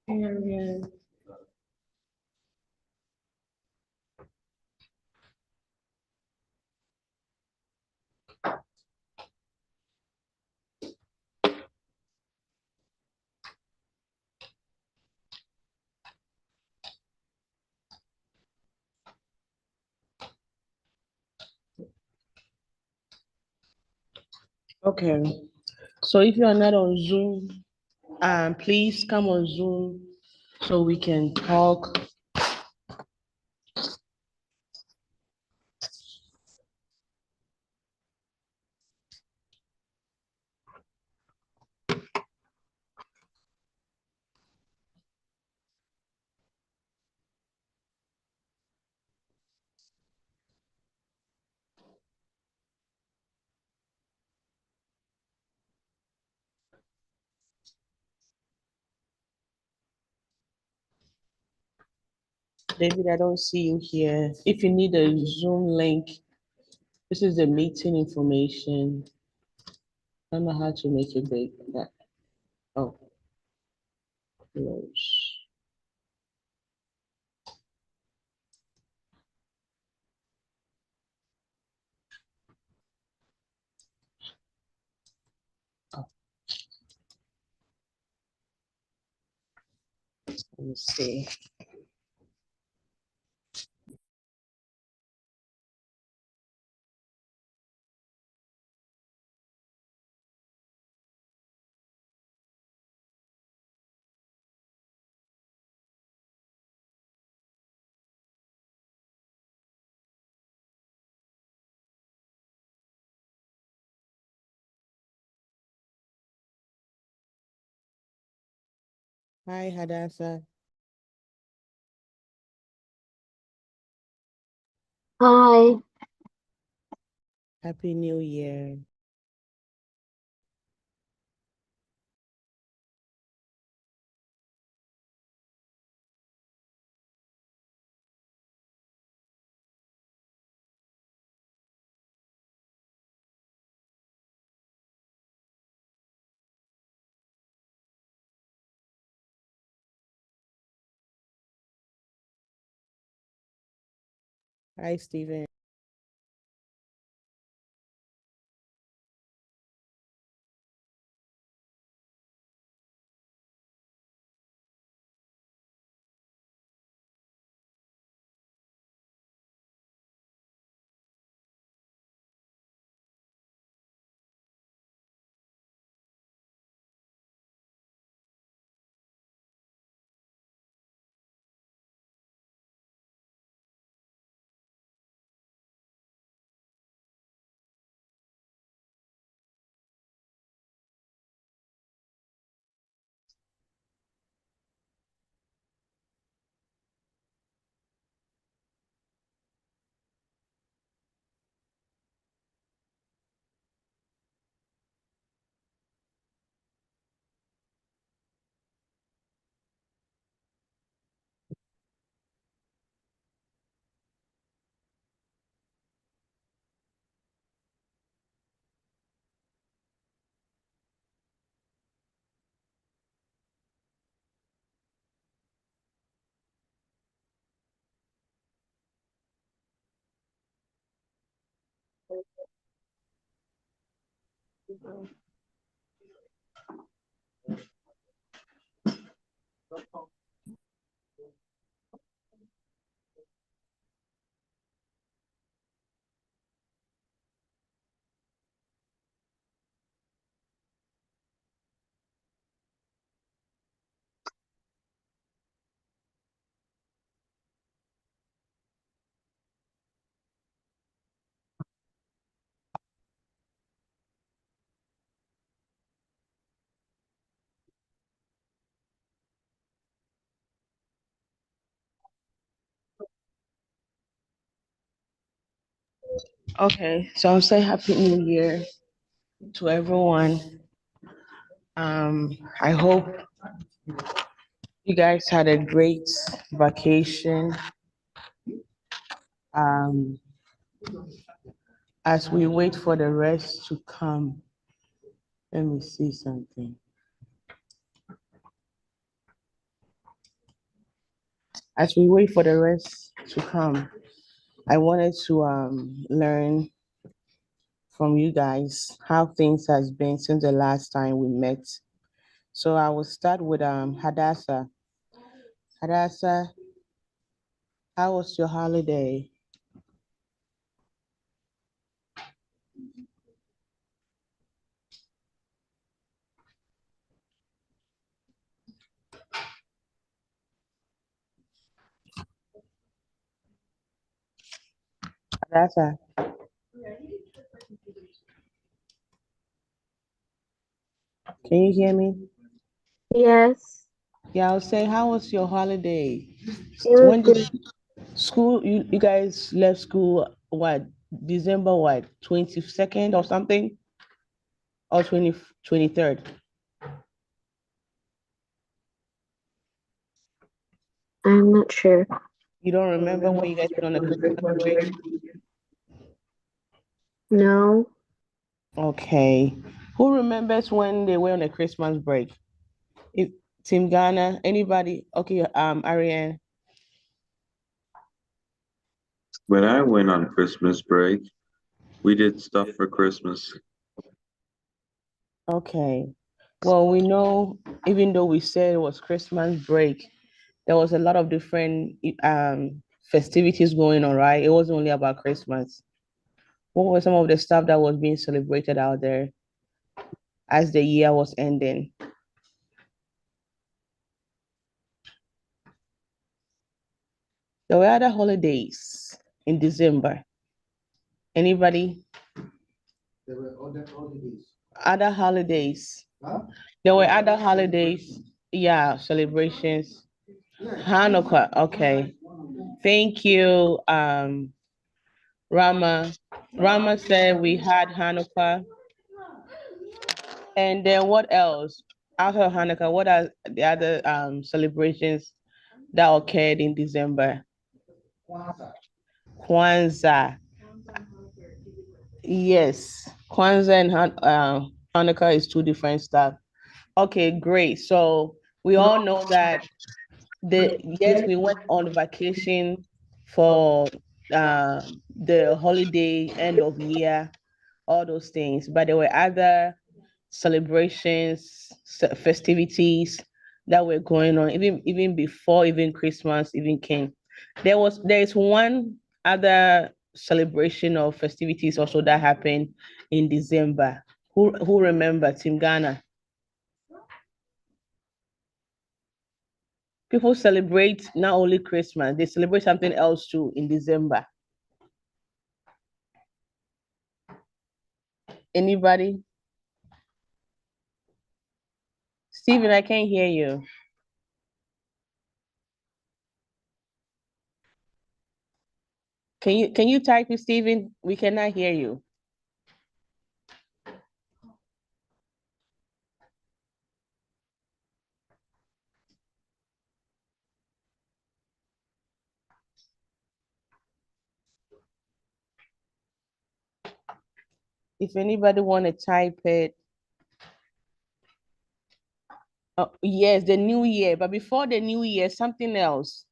Period. Okay. So if you are not on Zoom, please come on Zoom so we can talk. David, I don't see you here. If you need a Zoom link, this is the meeting information. I don't know how to make it big. That oh, close. Oh, let me see. Hi, Hadassah. Hi. Happy New Year. Hi, Stephen. Okay, so I'll say Happy New Year to everyone. I hope you guys had a great vacation. Um, as we wait for the rest to come, let me see something. As we wait for the rest to come, I wanted to learn from you guys how things has been since the last time we met. So I will start with Hadassah. Hadassah, how was your holiday? Hadassah, can you hear me? Yes, Yeah, I'll say, how was your holiday? it was When did good. school, you guys left school, what, December what, 22nd or something? Or 23rd? I'm not sure. You don't remember when you guys went on a Christmas break? No, Okay. Who remembers when they were on a Christmas break? If, Team Ghana, anybody? Okay, Ariane. When I went on Christmas break, we did stuff for Christmas. Okay. Well, we know, even though we said it was Christmas break, there was a lot of different festivities going on, right? It wasn't only about Christmas. What were some of the stuff that was being celebrated out there as the year was ending? There were other holidays in December. Anybody? There were other holidays. Other holidays. Huh? There were other holidays. Yeah, celebrations. Hanukkah. Okay. Thank you, Rama. Rama said we had Hanukkah. And then what else? After Hanukkah, what are the other celebrations that occurred in December? Kwanzaa. Kwanzaa. Yes, Kwanzaa and Hanukkah is two different stuff. Okay, great. So we all know that yes, we went on vacation for the holiday, end of year, all those things, but there were other celebrations, festivities that were going on even before even Christmas even came. There is one other celebration or festivities also that happened in December. Who remember Team Ghana? People celebrate not only Christmas, they celebrate something else too in December. Anybody? Stephen, I can't hear you. Can you type it, Stephen? We cannot hear you. If anybody want to type it, yes, the new year. But before the new year, something else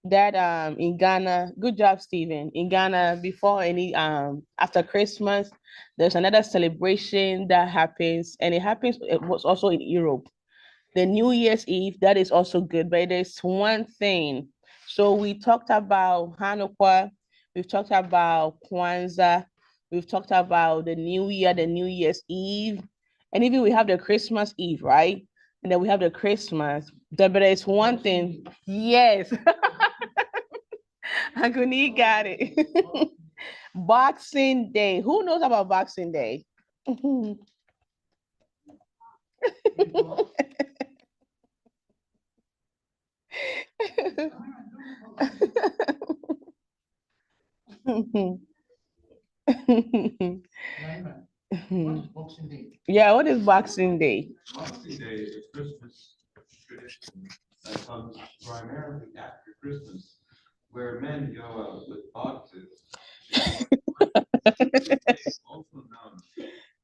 that in Ghana, good job, Stephen. In Ghana, before any after Christmas, there's another celebration that happens, and it was also in Europe. The New Year's Eve, that is also good, but there's one thing. So we talked about Hanukkah, we've talked about Kwanzaa, we've talked about the New Year, the New Year's Eve, and even we have the Christmas Eve, right? And then we have the Christmas. But there's one thing. Yes, Aguni got it. Boxing Day. Who knows about Boxing Day? Boxing Day. Yeah, what is Boxing Day? Boxing Day is a Christmas tradition that comes primarily after Christmas, where men go out with boxes. Also known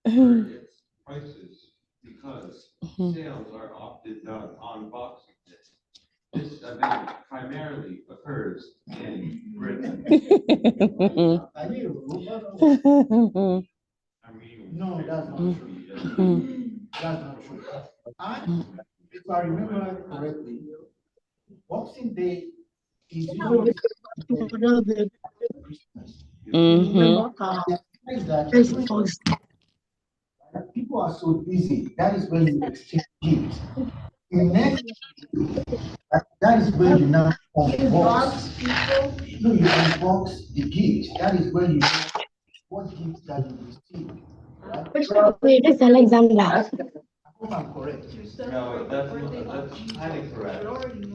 for its prices because sales are often done on Boxing Day. This event primarily occurs in Britain. Are you? I'm reading. No, that's not true. That's not true. And if I remember correctly, Boxing Day is usually Christmas. Is that people are so busy. That is when you exchange gifts. The next, that is when you now unbox. No, you unbox the gift. That is when you know what gift that you receive. Right? Wait, it's Alexander. I hope I'm correct. No, that's kind of correct.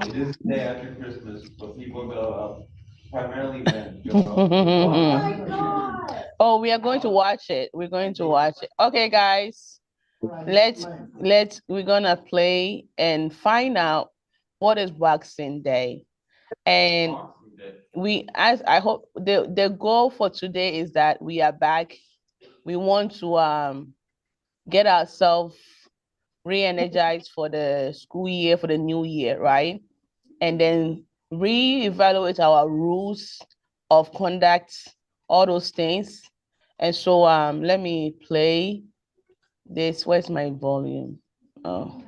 It is the day after Christmas, but people go out, primarily men go out. Oh, we are going to watch it. We're going to watch it. Okay, guys. We're gonna play and find out what is Boxing Day. And I hope the goal for today is that we are back. We want to get ourselves re-energized for the school year, for the new year, right? And then re-evaluate our rules of conduct, all those things. And so let me play this. Where's my volume? Oh.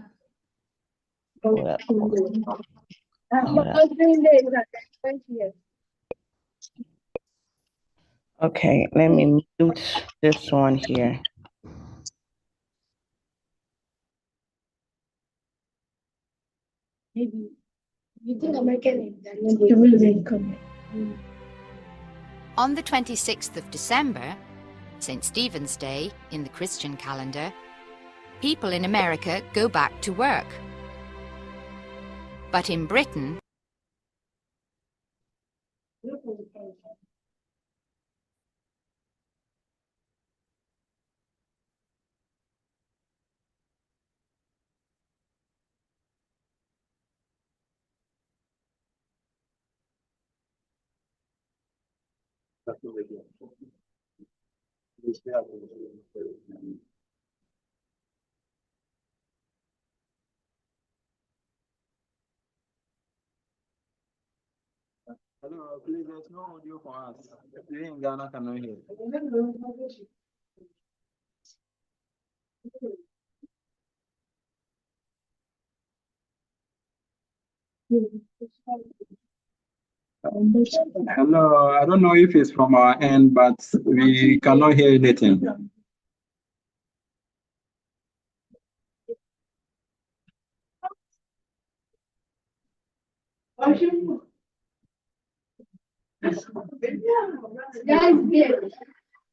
Hold up. Hold up. Okay, let me mute this one here. On the 26th of December, St. Stephen's Day in the Christian calendar, people in America go back to work. But in Britain, Hello, please, there's no audio for us. If you're in Ghana, cannot hear. Hello, I don't know if it's from our end, but we cannot hear anything.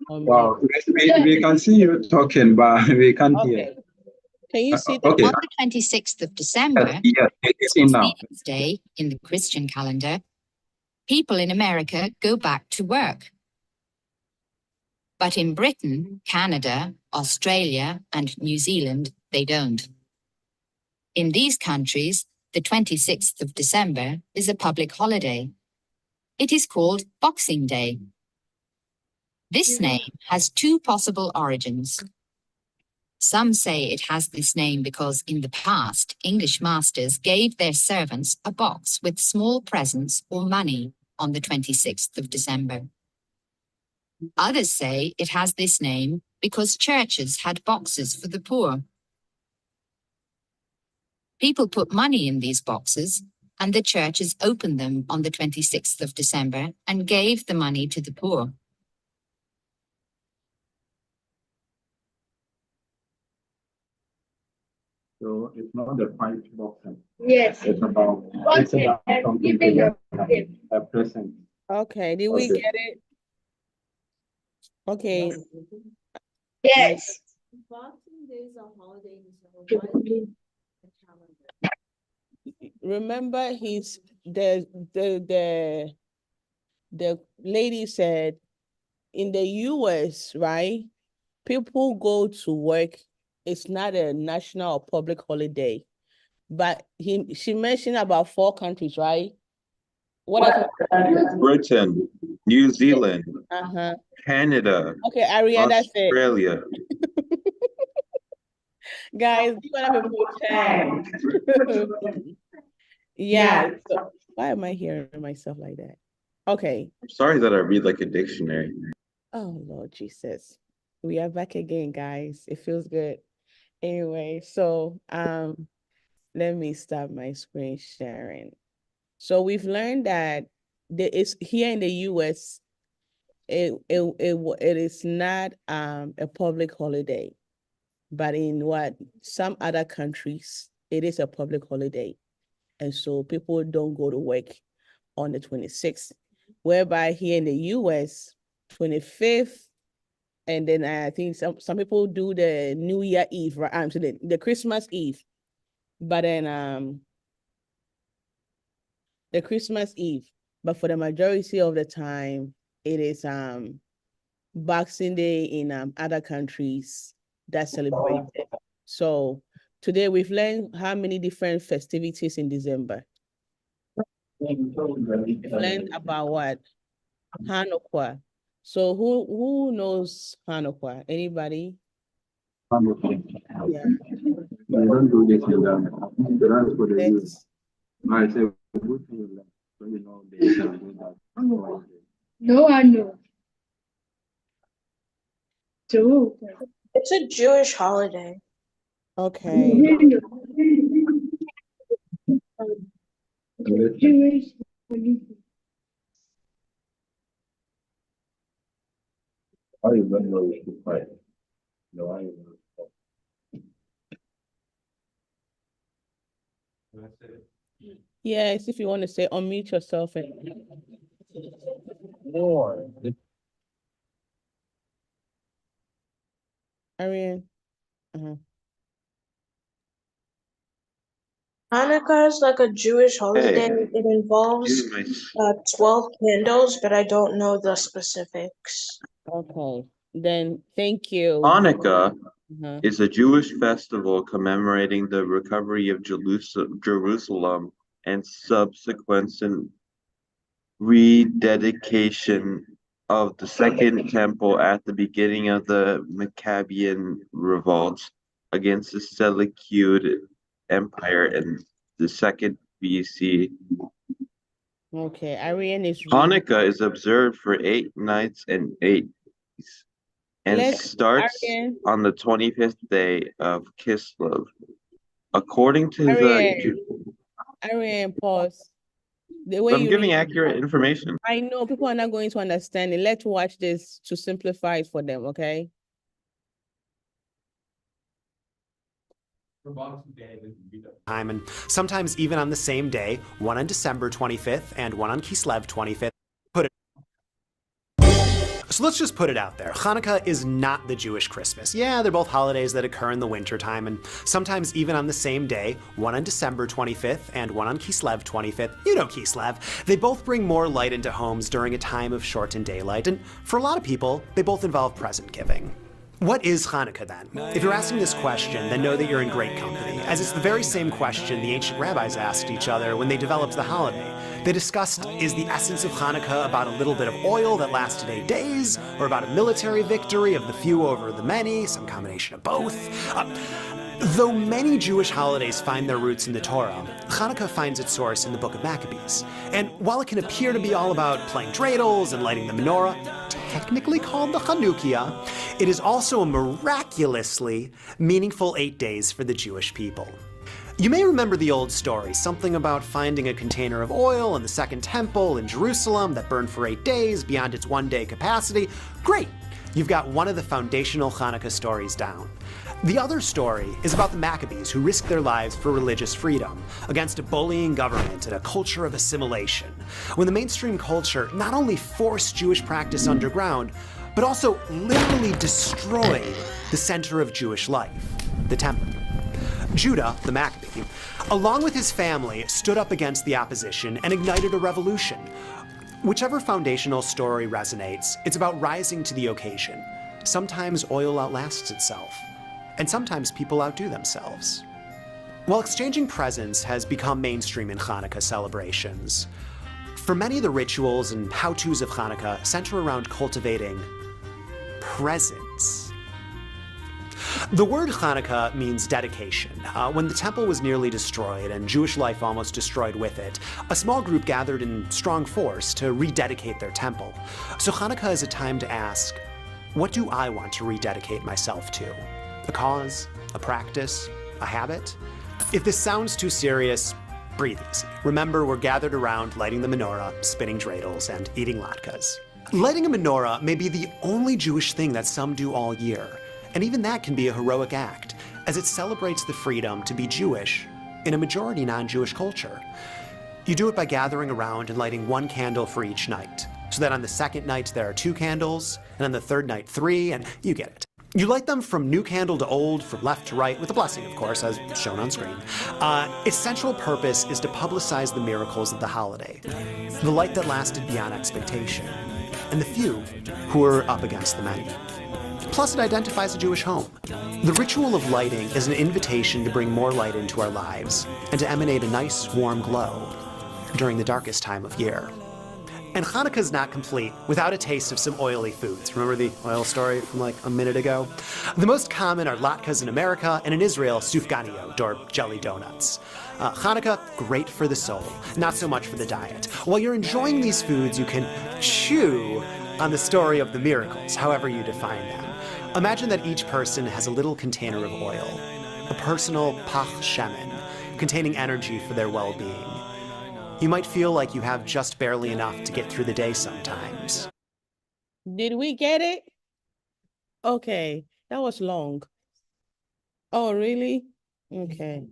Wow, we can see you talking, but we can't hear. Can you see Okay. on the 26th of December, Yes, it's in now. Stephen's Day in the Christian calendar, people in America go back to work. But in Britain, Canada, Australia, and New Zealand, they don't. In these countries, the 26th of December is a public holiday. It is called Boxing Day. This name has two possible origins. Some say it has this name because in the past, English masters gave their servants a box with small presents or money on the 26th of December. Others say it has this name because churches had boxes for the poor. People put money in these boxes, and the churches opened them on the 26th of December and gave the money to the poor. So it's not the fight boxing. Yes. It's about something a present. Okay, did we Okay. get it? Okay. Yes. Boxing Day is a holiday in the calendar. Remember the lady said in the US, right? People go to work. It's not a national or public holiday. But she mentioned about 4 countries, right? What are Britain, New Zealand, Canada, Okay, Ariana said, Australia. guys, give other people a chance. Yeah. Why am I hearing myself like that? Okay. I'm sorry that I read like a dictionary. Oh, Lord Jesus. We are back again, guys. It feels good. Anyway, so let me stop my screen sharing. So we've learned that there is here in the US, it is not a public holiday, but in some other countries, it is a public holiday. And so people don't go to work on the 26th, whereby here in the US, 25th, and then I think some people do the New Year Eve, right? So the Christmas Eve, but then the Christmas Eve, but for the majority of the time, it is Boxing Day in other countries that celebrate it. So today we've learned how many different festivities in December. We've learned about what? Hanukkah. So who knows Hanukkah? Anybody? Yeah. They don't do this in the run for the youth. I say, good thing that, you know, they can do that. No, I know. True. It's a Jewish holiday. Okay. Jewish. I don't know if you fight. No, I don't know. Yes, if you want to say unmute yourself and Ariane. Hanukkah is like a Jewish holiday. Hey. It involves Use my 12 candles, but I don't know the specifics. Okay. Then thank you. Hanukkah Uh-huh. is a Jewish festival commemorating the recovery of Jerusalem and subsequent rededication of the Second Temple at the beginning of the Maccabean revolt against the Seleucid Empire in the 2nd BC. Okay, Ariane is Hanukkah is observed for 8 nights and 8 days and starts Ariane, on the 25th day of Kislev. According to Ariane, pause. The way I'm you giving read- accurate information. I know people are not going to understand it. Let's watch this to simplify it for them, okay? Time, and sometimes even on the same day, one on December 25th and one on Kislev 25th. So let's just put it out there. Hanukkah is not the Jewish Christmas. Yeah, they're both holidays that occur in the wintertime, and sometimes even on the same day, one on December 25th and one on Kislev 25th. You know Kislev. They both bring more light into homes during a time of shortened daylight, and for a lot of people, they both involve present giving. What is Hanukkah then? If you're asking this question, then know that you're in great company, as it's the very same question the ancient rabbis asked each other when they developed the holiday. They discussed, is the essence of Hanukkah about a little bit of oil that lasted 8 days, or about a military victory of the few over the many, some combination of both? Though many Jewish holidays find their roots in the Torah, Hanukkah finds its source in the Book of Maccabees. And while it can appear to be all about playing dreidels and lighting the menorah, technically called the Chanukiah, it is also a miraculously meaningful 8 days for the Jewish people. You may remember the old story, something about finding a container of oil in the Second Temple in Jerusalem that burned for 8 days beyond its 1-day capacity. Great! You've got one of the foundational Hanukkah stories down. The other story is about the Maccabees who risked their lives for religious freedom against a bullying government and a culture of assimilation, when the mainstream culture not only forced Jewish practice underground, but also literally destroyed the center of Jewish life, the temple. Judah, the Maccabee, along with his family, stood up against the opposition and ignited a revolution. Whichever foundational story resonates, it's about rising to the occasion. Sometimes oil outlasts itself, and sometimes people outdo themselves. While exchanging presents has become mainstream in Hanukkah celebrations, for many, the rituals and how-tos of Hanukkah center around cultivating presence. The word Hanukkah means dedication. When the temple was nearly destroyed and Jewish life almost destroyed with it, a small group gathered in strong force to rededicate their temple. So Hanukkah is a time to ask, what do I want to rededicate myself to? A cause? A practice? A habit? If this sounds too serious, breathe easy. Remember, we're gathered around lighting the menorah, spinning dreidels, and eating latkes. Lighting a menorah may be the only Jewish thing that some do all year, and even that can be a heroic act, as it celebrates the freedom to be Jewish in a majority non-Jewish culture. You do it by gathering around and lighting one candle for each night, so that on the second night there are 2 candles, and on the third night 3, and you get it. You light them from new candle to old, from left to right, with a blessing, of course, as shown on screen. Its central purpose is to publicize the miracles of the holiday, the light that lasted beyond expectation, and the few who were up against the many. Plus, it identifies a Jewish home. The ritual of lighting is an invitation to bring more light into our lives and to emanate a nice, warm glow during the darkest time of year. And Hanukkah is not complete without a taste of some oily foods. Remember the oil story from like a minute ago? The most common are latkes in America, and in Israel, sufganiyot, or jelly donuts. Hanukkah, great for the soul, not so much for the diet. While you're enjoying these foods, you can chew on the story of the miracles, however you define them. Imagine that each person has a little container of oil, a personal pach shemen, containing energy for their well-being. You might feel like you have just barely enough to get through the day sometimes. Did we get it? Okay, that was long. Oh, really? Okay.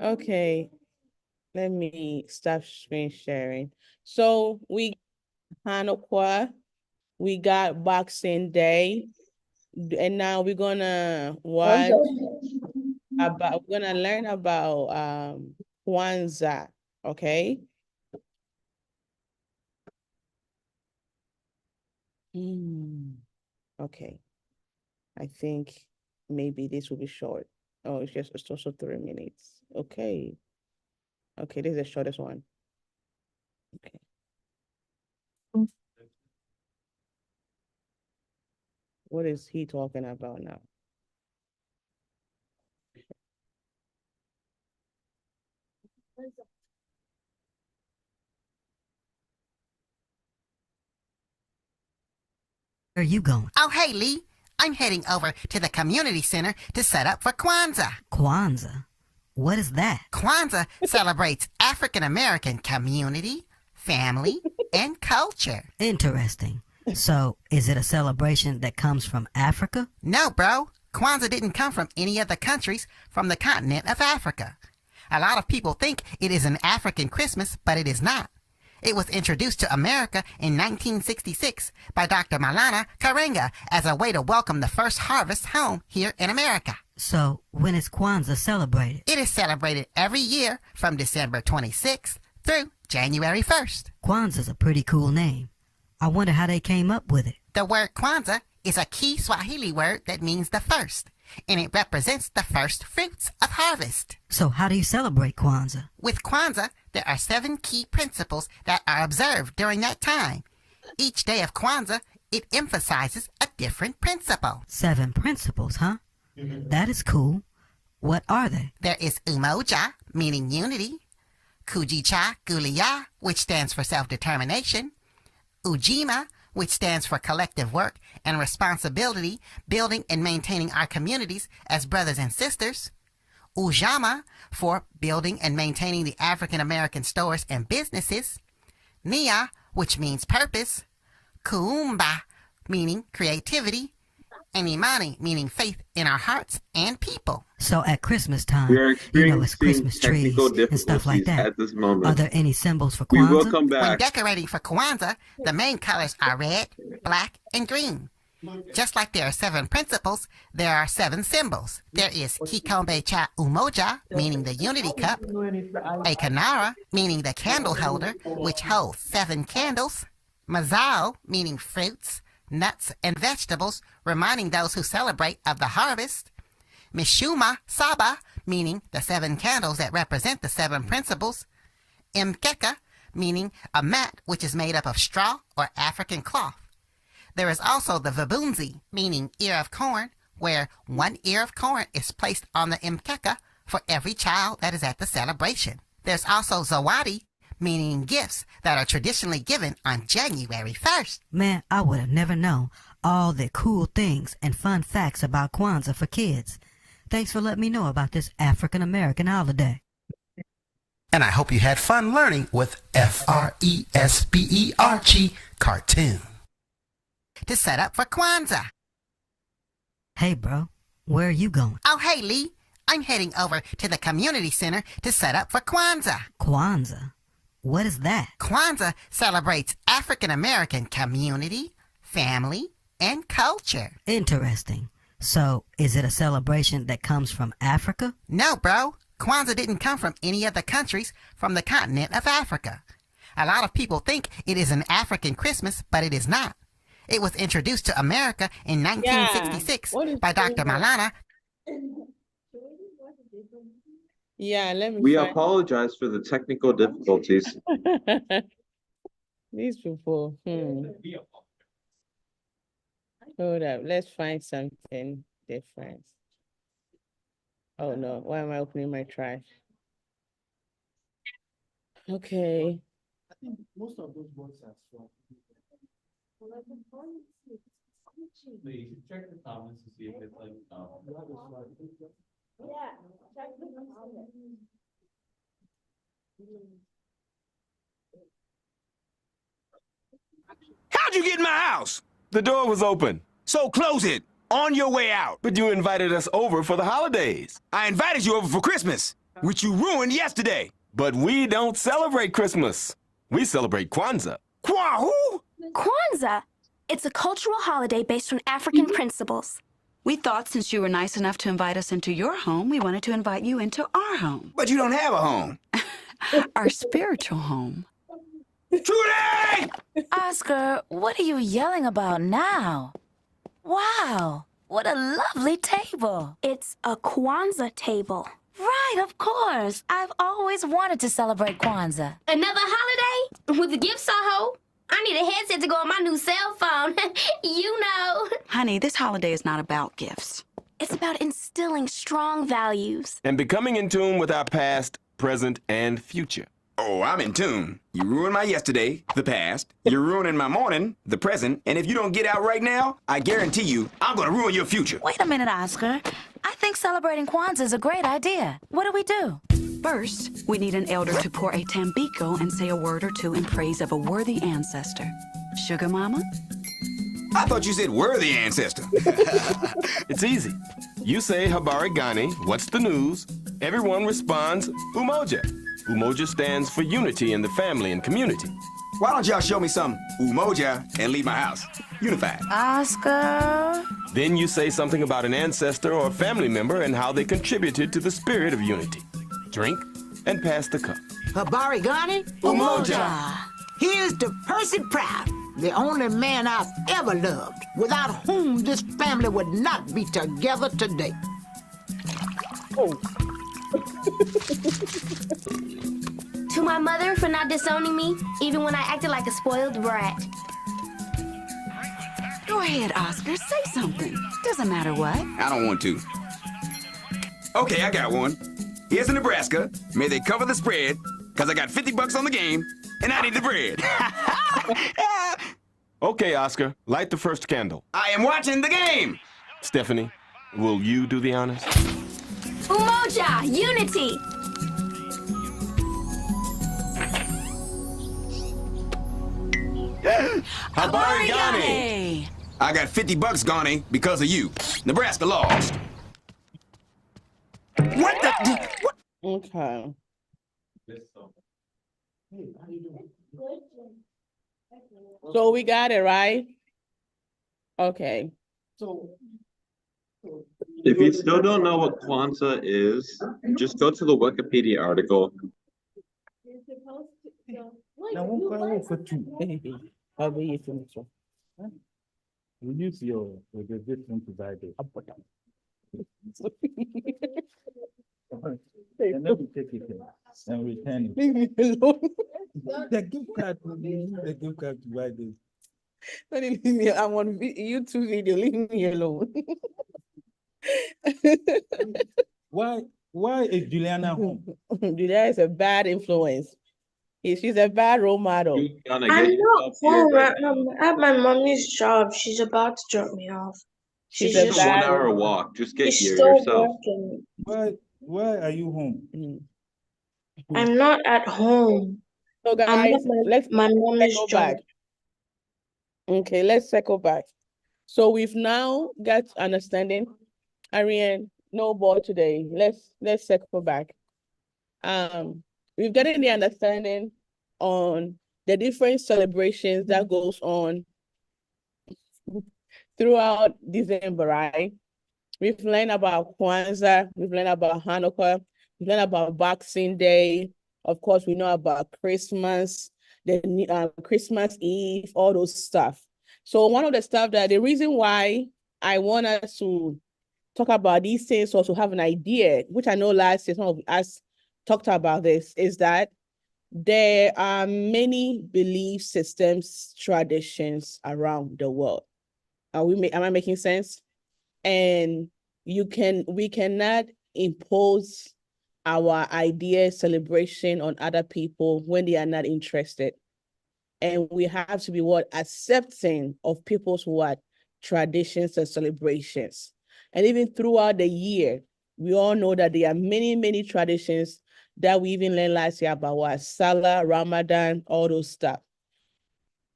Okay, let me stop screen sharing. So we Hanukkah, we got Boxing Day, and now we're gonna watch about, we're gonna learn about Kwanzaa, okay? Okay, I think maybe this will be short. Oh, it's also 3 minutes. Okay. Okay, this is the shortest one. Okay. What is he talking about now? Where are you going? Oh, hey, Lee. I'm heading over to the community center to set up for Kwanzaa. Kwanzaa? What is that? Kwanzaa celebrates African American community, family, and culture. Interesting. So, is it a celebration that comes from Africa? No, bro. Kwanzaa didn't come from any of the countries from the continent of Africa. A lot of people think it is an African Christmas, but it is not. It was introduced to America in 1966 by Dr. Maulana Karenga as a way to welcome the first harvest home here in America. So, when is Kwanzaa celebrated? It is celebrated every year from December 26th through January 1st. Kwanzaa's a pretty cool name. I wonder how they came up with it. The word Kwanzaa is a key Swahili word that means the first, and it represents the first fruits of harvest. So how do you celebrate Kwanzaa? With Kwanzaa, there are 7 key principles that are observed during that time. Each day of Kwanzaa, it emphasizes a different principle. 7 principles, huh? That is cool. What are they? There is Umoja, meaning unity. Kujicha Guliya, which stands for self-determination. Ujima, which stands for collective work and responsibility, building and maintaining our communities as brothers and sisters. Ujama, for building and maintaining the African American stores and businesses. Nia, which means purpose. Kuumba, meaning creativity. And Imani, meaning faith in our hearts and people. So at Christmas time, We are it's Christmas experiencing trees technical and stuff like difficulties that. at this moment. Are there any symbols for We will Kwanzaa? come When back. decorating for Kwanzaa, the main colors are red, black, and green. Just like there are 7 principles, there are 7 symbols. There is Kikombe Cha Umoja, meaning the unity cup. A Kanara, meaning the candle holder, which holds 7 candles. Mazao, meaning fruits, nuts, and vegetables, reminding those who celebrate of the harvest. Mishuma Saba, meaning the 7 candles that represent the 7 principles. Mkeka, meaning a mat which is made up of straw or African cloth. There is also the Vabunzi, meaning ear of corn, where 1 ear of corn is placed on the mkeka for every child that is at the celebration. There's also Zawadi, meaning gifts that are traditionally given on January 1st. Man, I would have never known all the cool things and fun facts about Kwanzaa for kids. Thanks for letting me know about this African American holiday. And I hope you had fun learning with FRESBERG cartoon. To set up for Kwanzaa. Hey, bro, where are you going? Oh, hey, Lee. I'm heading over to the community center to set up for Kwanzaa. Kwanzaa? What is that? Kwanzaa celebrates African American community, family, and culture. Interesting. So, is it a celebration that comes from Africa? No, bro. Kwanzaa didn't come from any of the countries from the continent of Africa. A lot of people think it is an African Christmas, but it is not. It was introduced to America in 1966 by Dr. Malana. Yeah, let me. We apologize for the technical difficulties. These people. Hold up. Let's find something different. Oh no, why am I opening my trash? Okay. I think most of those words are from. Lee, check the comments to see if it's like, Yeah, check the comments. How'd you get in my house? The door was open. So close it. On your way out. But you invited us over for the holidays. I invited you over for Christmas, which you ruined yesterday. But we don't celebrate Christmas. We celebrate Kwanzaa. Who? Kwanzaa. It's a cultural holiday based on African principles. We thought since you were nice enough to invite us into your home, we wanted to invite you into our home. But you don't have a home. Our spiritual home. Trudy! Oscar, what are you yelling about now? Wow, what a lovely table. It's a Kwanzaa table. Right, of course. I've always wanted to celebrate Kwanzaa. Another holiday? With the gifts I hope? I need a headset to go on my new cell phone. You know. Honey, this holiday is not about gifts. It's about instilling strong values. And becoming in tune with our past, present, and future. Oh, I'm in tune. You ruined my yesterday, the past. You're ruining my morning, the present. And if you don't get out right now, I guarantee you, I'm gonna ruin your future. Wait a minute, Oscar. I think celebrating Kwanzaa is a great idea. What do we do? First, we need an elder to pour a tambiko and say a word or two in praise of a worthy ancestor. Sugar Mama? I thought you said worthy ancestor. It's easy. You say Habari Gani, what's the news? Everyone responds Umoja. Umoja stands for unity in the family and community. Why don't y'all show me some Umoja and leave my house? Unified. Oscar? Then you say something about an ancestor or a family member and how they contributed to the spirit of unity. Drink and pass the cup. Habari Gani? Umoja. Here's to Percy Proud, the only man I've ever loved, without whom this family would not be together today. Oh. To my mother for not disowning me, even when I acted like a spoiled brat. Go ahead, Oscar. Say something. Doesn't matter what. I don't want to. Okay, I got one. Here's to Nebraska. May they cover the spread, because I got $50 on the game, and I need the bread. Okay, Oscar. Light the first candle. I am watching the game. Stephanie, will you do the honors? Umoja, unity. Habari Gani! I got $50, Gani, because of you. Nebraska lost. What the? What? Okay. So we got it, right? Okay. So. If you still don't know what Kwanzaa is, just go to the Wikipedia article. You're supposed to. Now, one for two. I'll be using this one. We use your different provider. And then we take it and return it. Leave me alone. The gift card, we use the gift card to buy this. Don't leave me. I'm on YouTube video. Leave me alone. Why is Juliana home? Juliana is a bad influence. She's a bad role model. I'm not home at my mommy's job. She's about to drop me off. She's a just 1 hour walk. Just get she's here still yourself. working. Why are you home? I'm not at home. So I'm guys, at my mommy's circle job. back. Okay, let's circle back. So we've now got understanding. Ariane, no ball today. Let's circle back. We've gotten the understanding on the different celebrations that goes on throughout December, right? We've learned about Kwanzaa, we've learned about Hanukkah, we've learned about Boxing Day. Of course, we know about Christmas, the Christmas Eve, all those stuff. So one of the stuff that the reason why I want us to talk about these things or to have an idea, which I know last year some of us talked about this, is that there are many belief systems, traditions around the world. Am I making sense? And we cannot impose our idea celebration on other people when they are not interested. And we have to be accepting of people's traditions and celebrations. And even throughout the year, we all know that there are many, many traditions that we even learned last year about Salah, Ramadan, all those stuff.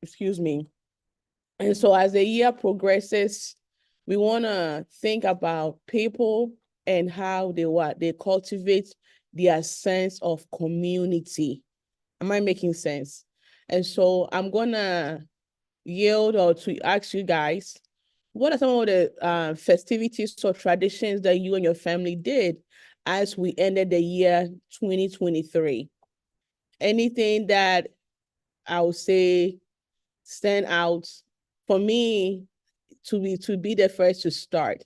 Excuse me. And so as the year progresses, we want to think about people and how they cultivate their sense of community. Am I making sense? And so I'm gonna yield or to ask you guys, what are some of the festivities or traditions that you and your family did as we ended the year 2023? Anything that I would say stand out for me to be the first to start?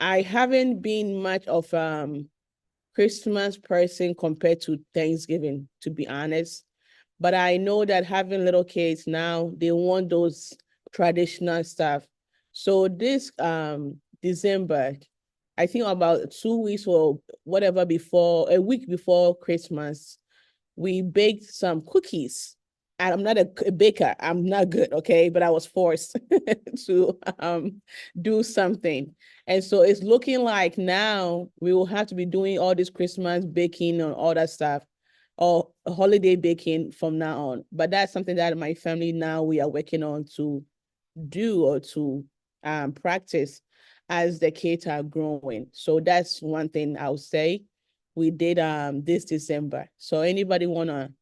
I haven't been much of Christmas person compared to Thanksgiving, to be honest. But I know that having little kids now, they want those traditional stuff. So this December, I think about 2 weeks or whatever a week before Christmas, we baked some cookies. And I'm not a baker. I'm not good, okay? But I was forced to do something. And so it's looking like now we will have to be doing all this Christmas baking and all that stuff, or holiday baking from now on. But that's something that my family now we are working on to do or to practice as the kids are growing. So that's one thing I would say we did this December. So anybody wanna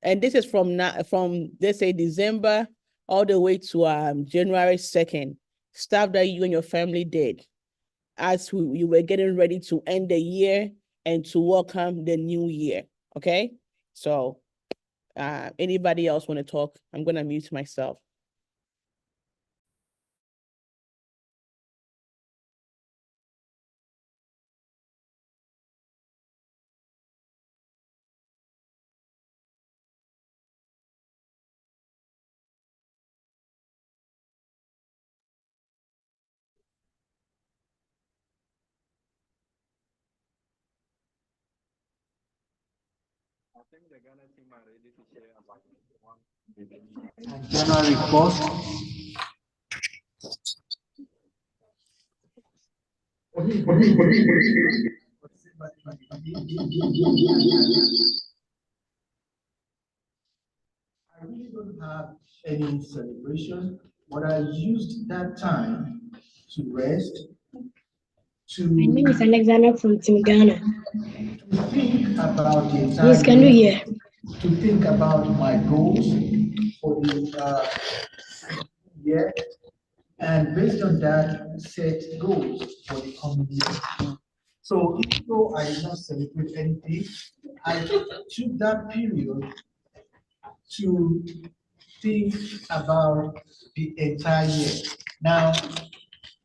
and this is from let's say December all the way to January 2nd, stuff that you and your family did as you were getting ready to end the year and to welcome the new year. Okay, so anybody else want to talk? I'm gonna mute myself. I think the Ghana team are ready to share about one. January 1st. I really don't have any celebration, but I used that time to rest, My name is Alexander from Team Ghana. to think about the entire Please, can you hear? to think about my goals for the year, and based on that, set goals for the coming year. So even though I did not celebrate anything, I took that period to think about the entire year. Now,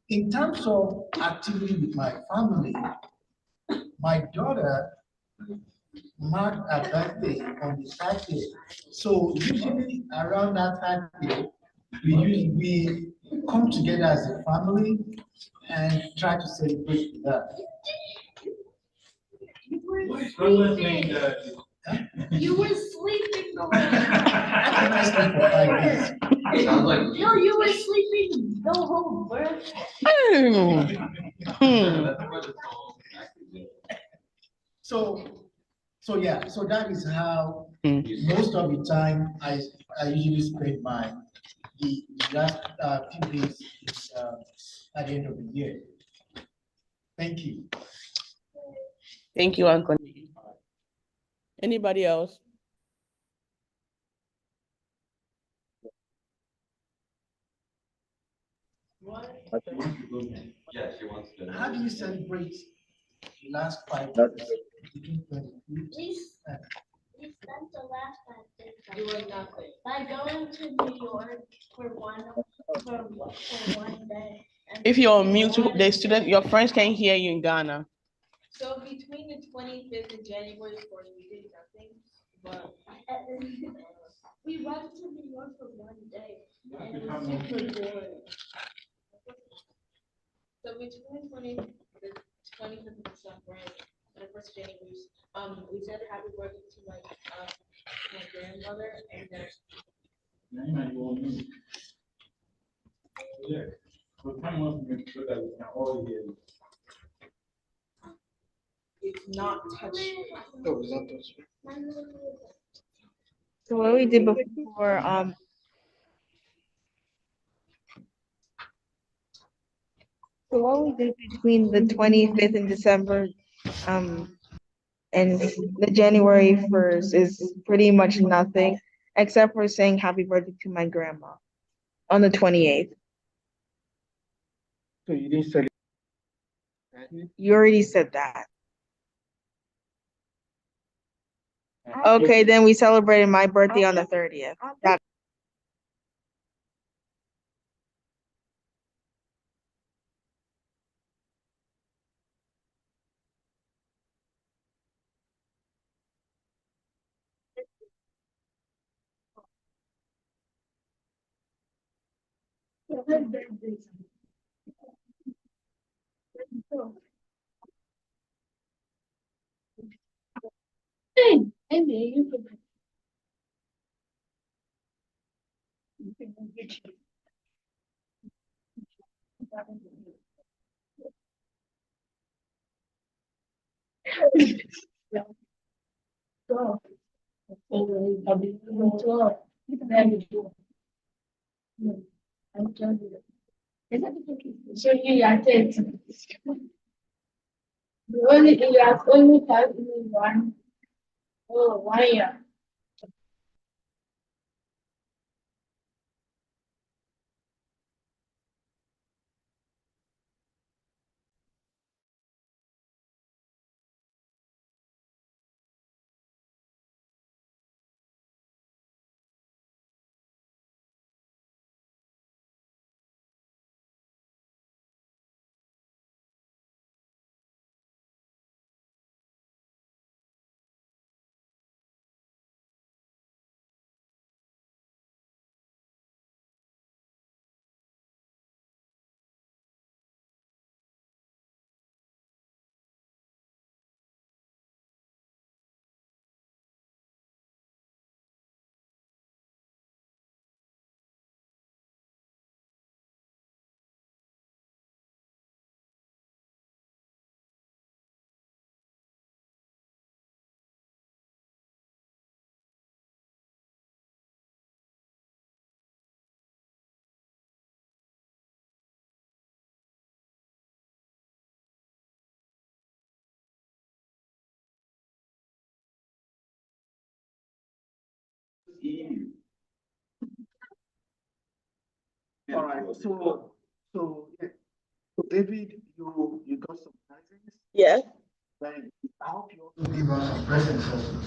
in terms of activity with my family, my daughter mark a birthday on the Saturday. So usually around that Saturday, we come together as a family and try to celebrate with that. You were sleeping the Sounds like. No, you were sleeping the whole birthday. So yeah, so that is how most of the time I usually spend the last few days at the end of the year. Thank you. Thank you, Uncle. Anybody else? Yeah, she wants to. How do you celebrate the last 5 days between 22? We spent the last 5 days doing nothing. By going to New York for one day. If you're on mute, the student, your friends can hear you in Ghana. So between the 25th and January 4th, we did nothing, but we went to New York for one day. And it was super boring. So between the 25th of December and the 1st of January, we said happy birthday to my grandmother, and then it's not touching. So what we did before, so what we did between the 25th in December, and the January 1st is pretty much nothing, except for saying happy birthday to my grandma on the 28th. So you didn't celebrate? You already said that. Okay, then we celebrated my birthday on the 30th. That All right, so David, you got some presents? yes. Then I hope you also give us some presents also.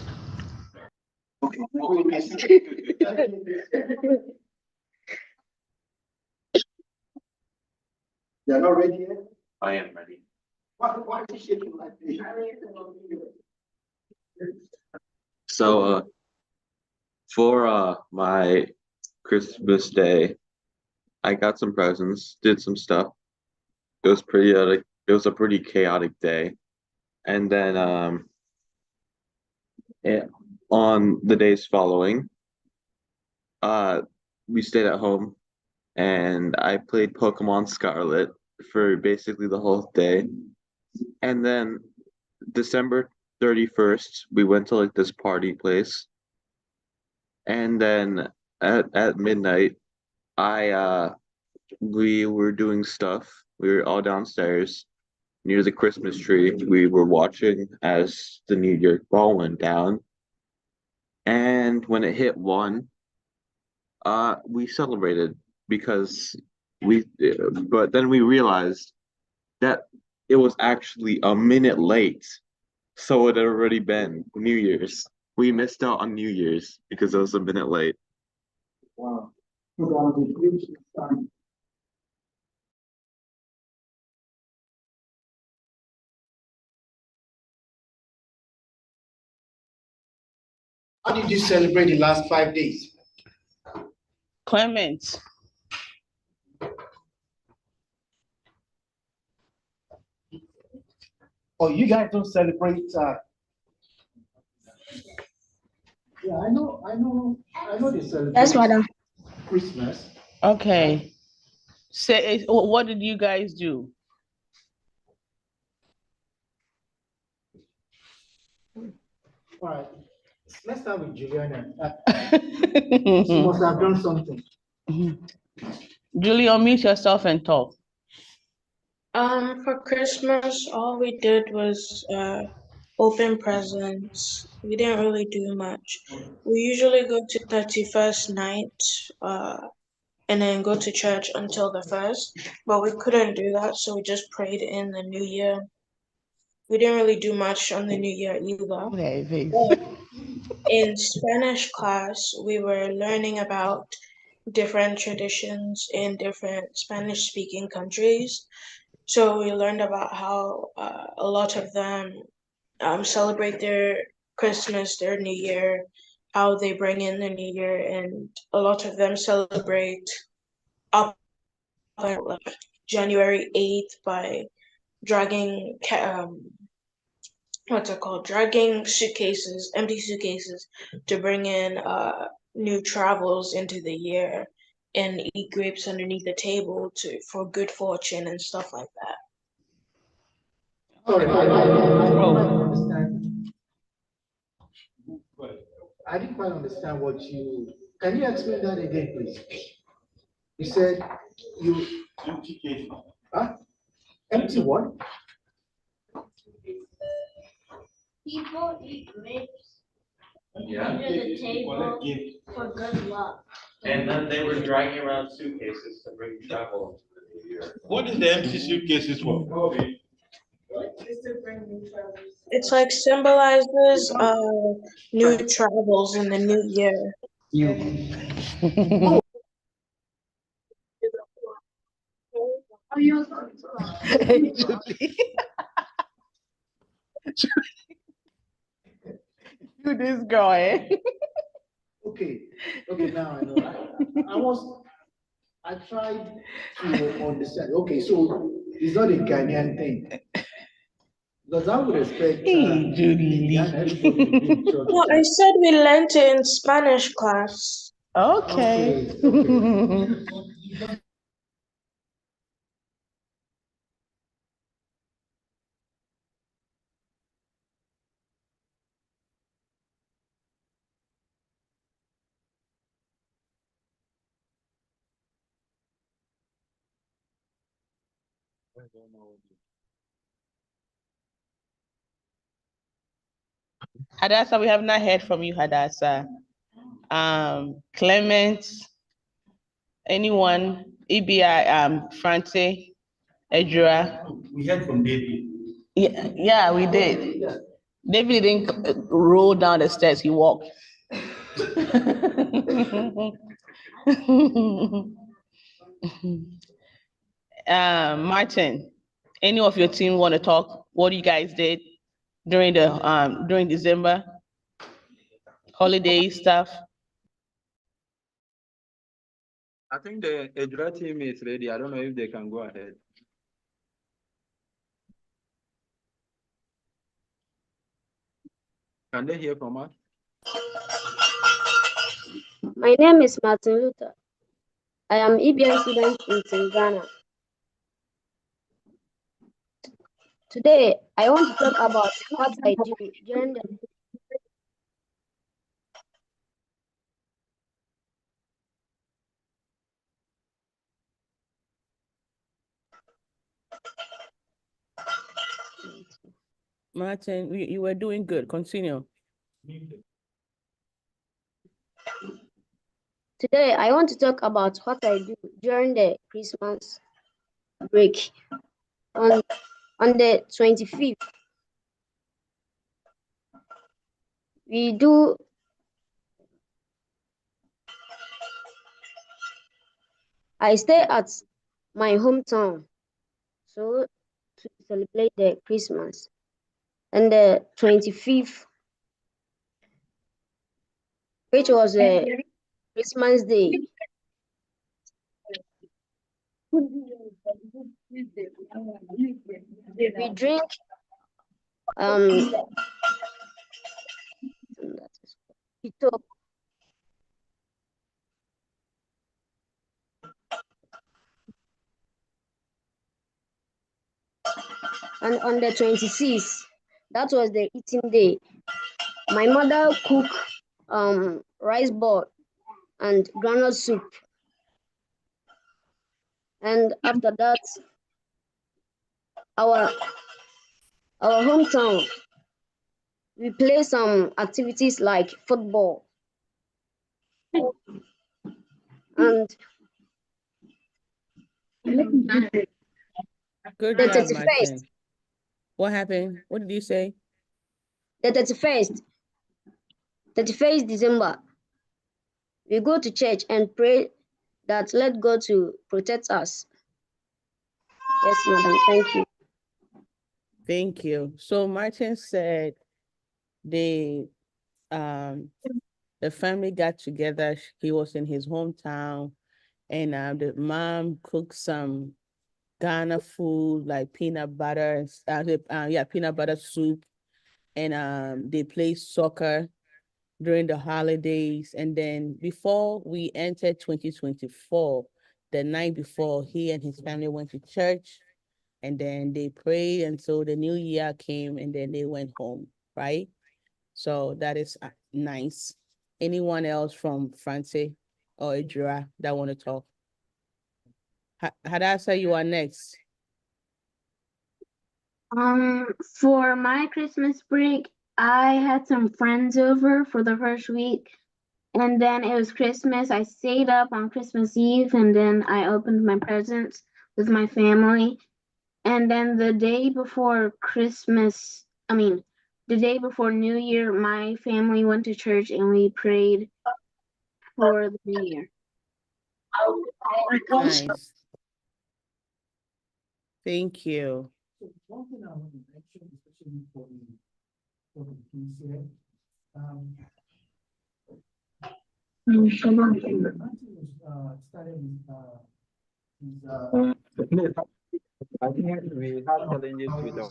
Okay. You're not ready yet? I am ready. Why are you shaking like this? So, for my Christmas Day, I got some presents, did some stuff. It was pretty it was a pretty chaotic day. And then on the days following, we stayed at home and I played Pokemon Scarlet for basically the whole day. And then December 31st, we went to like this party place. And then at midnight, we were doing stuff. We were all downstairs near the Christmas tree. We were watching as the New Year ball went down. And when it hit 1, we celebrated because but then we realized that it was actually a minute late. So it had already been New Year's. We missed out on New Year's because it was a minute late. Wow. How did you celebrate the last 5 days? Clement. Oh, you guys don't celebrate, yeah, I know they celebrate. Yes, madam. Christmas. Okay. Say, what did you guys do? All right, let's start with Juliana. She must have done something. Julie, unmute yourself and talk. For Christmas, all we did was open presents. We didn't really do much. We usually go to 31st night, and then go to church until the 1st, but we couldn't do that, so we just prayed in the new year. We didn't really do much on the new year either. But in Spanish class, we were learning about different traditions in different Spanish-speaking countries. So we learned about how a lot of them celebrate their Christmas, their New Year, how they bring in the New Year, and a lot of them celebrate up like January 8th by dragging dragging suitcases, empty suitcases, to bring in new travels into the year and eat grapes underneath the table for good fortune and stuff like that. Sorry, I didn't quite understand what you. Can you explain that again, please? You said you empty case. Huh? Empty what? People eat grapes Yeah. under the table for good luck. And then they were dragging around suitcases to bring travel into the new year. What is the empty suitcases for? It's like symbolizes new travels in the new year. Hey, Julie. You this girl, eh? Okay, now I know. I tried to understand. Okay, so it's not a Ghanaian thing. Because I would expect. Hey, Julie. Well, I said we learned it in Spanish class. Okay. Hadassah, we have not heard from you, Hadassah. Clement, anyone, EBI, Francie, Edra. We heard from David. Yeah, we did. David didn't roll down the stairs, he walked. Martin, any of your team want to talk? What you guys did during the during December? holiday stuff? I think the Edra team is ready. I don't know if they can go ahead. Can they hear from us? My name is Martin Luther. I am EBN student in Ghana. Today, I want to talk about what I do during the Martin, you were doing good. Continue. Today, I want to talk about what I do during the Christmas break. On the 25th, I stay at my hometown, so to celebrate the Christmas. And the 25th, which was a Christmas Day. We drink Ito. And on the 26th, that was the eating day. My mother cooked rice ball and granite soup. And after that, our hometown, we play some activities like football. And Good the job, 31st. Martin. What happened? What did you say? The 31st December, we go to church and pray that let God to protect us. Yes, madam, thank you. Thank you. So Martin said the family got together. He was in his hometown, and the mom cooked some Ghana food like peanut butter, peanut butter soup, and they played soccer during the holidays. And then before we entered 2024, the night before, he and his family went to church, and then they prayed until the new year came, and then they went home, right? So that is nice. Anyone else from France or Idra that want to talk? Hadassah, you are next. For my Christmas break, I had some friends over for the first week, and then it was Christmas. I stayed up on Christmas Eve, and then I opened my presents with my family. And then the day before the day before New Year, my family went to church and we prayed for the New Year. Nice. Thank you. One thing I want to mention, especially for the kids here, I think we have challenges with our.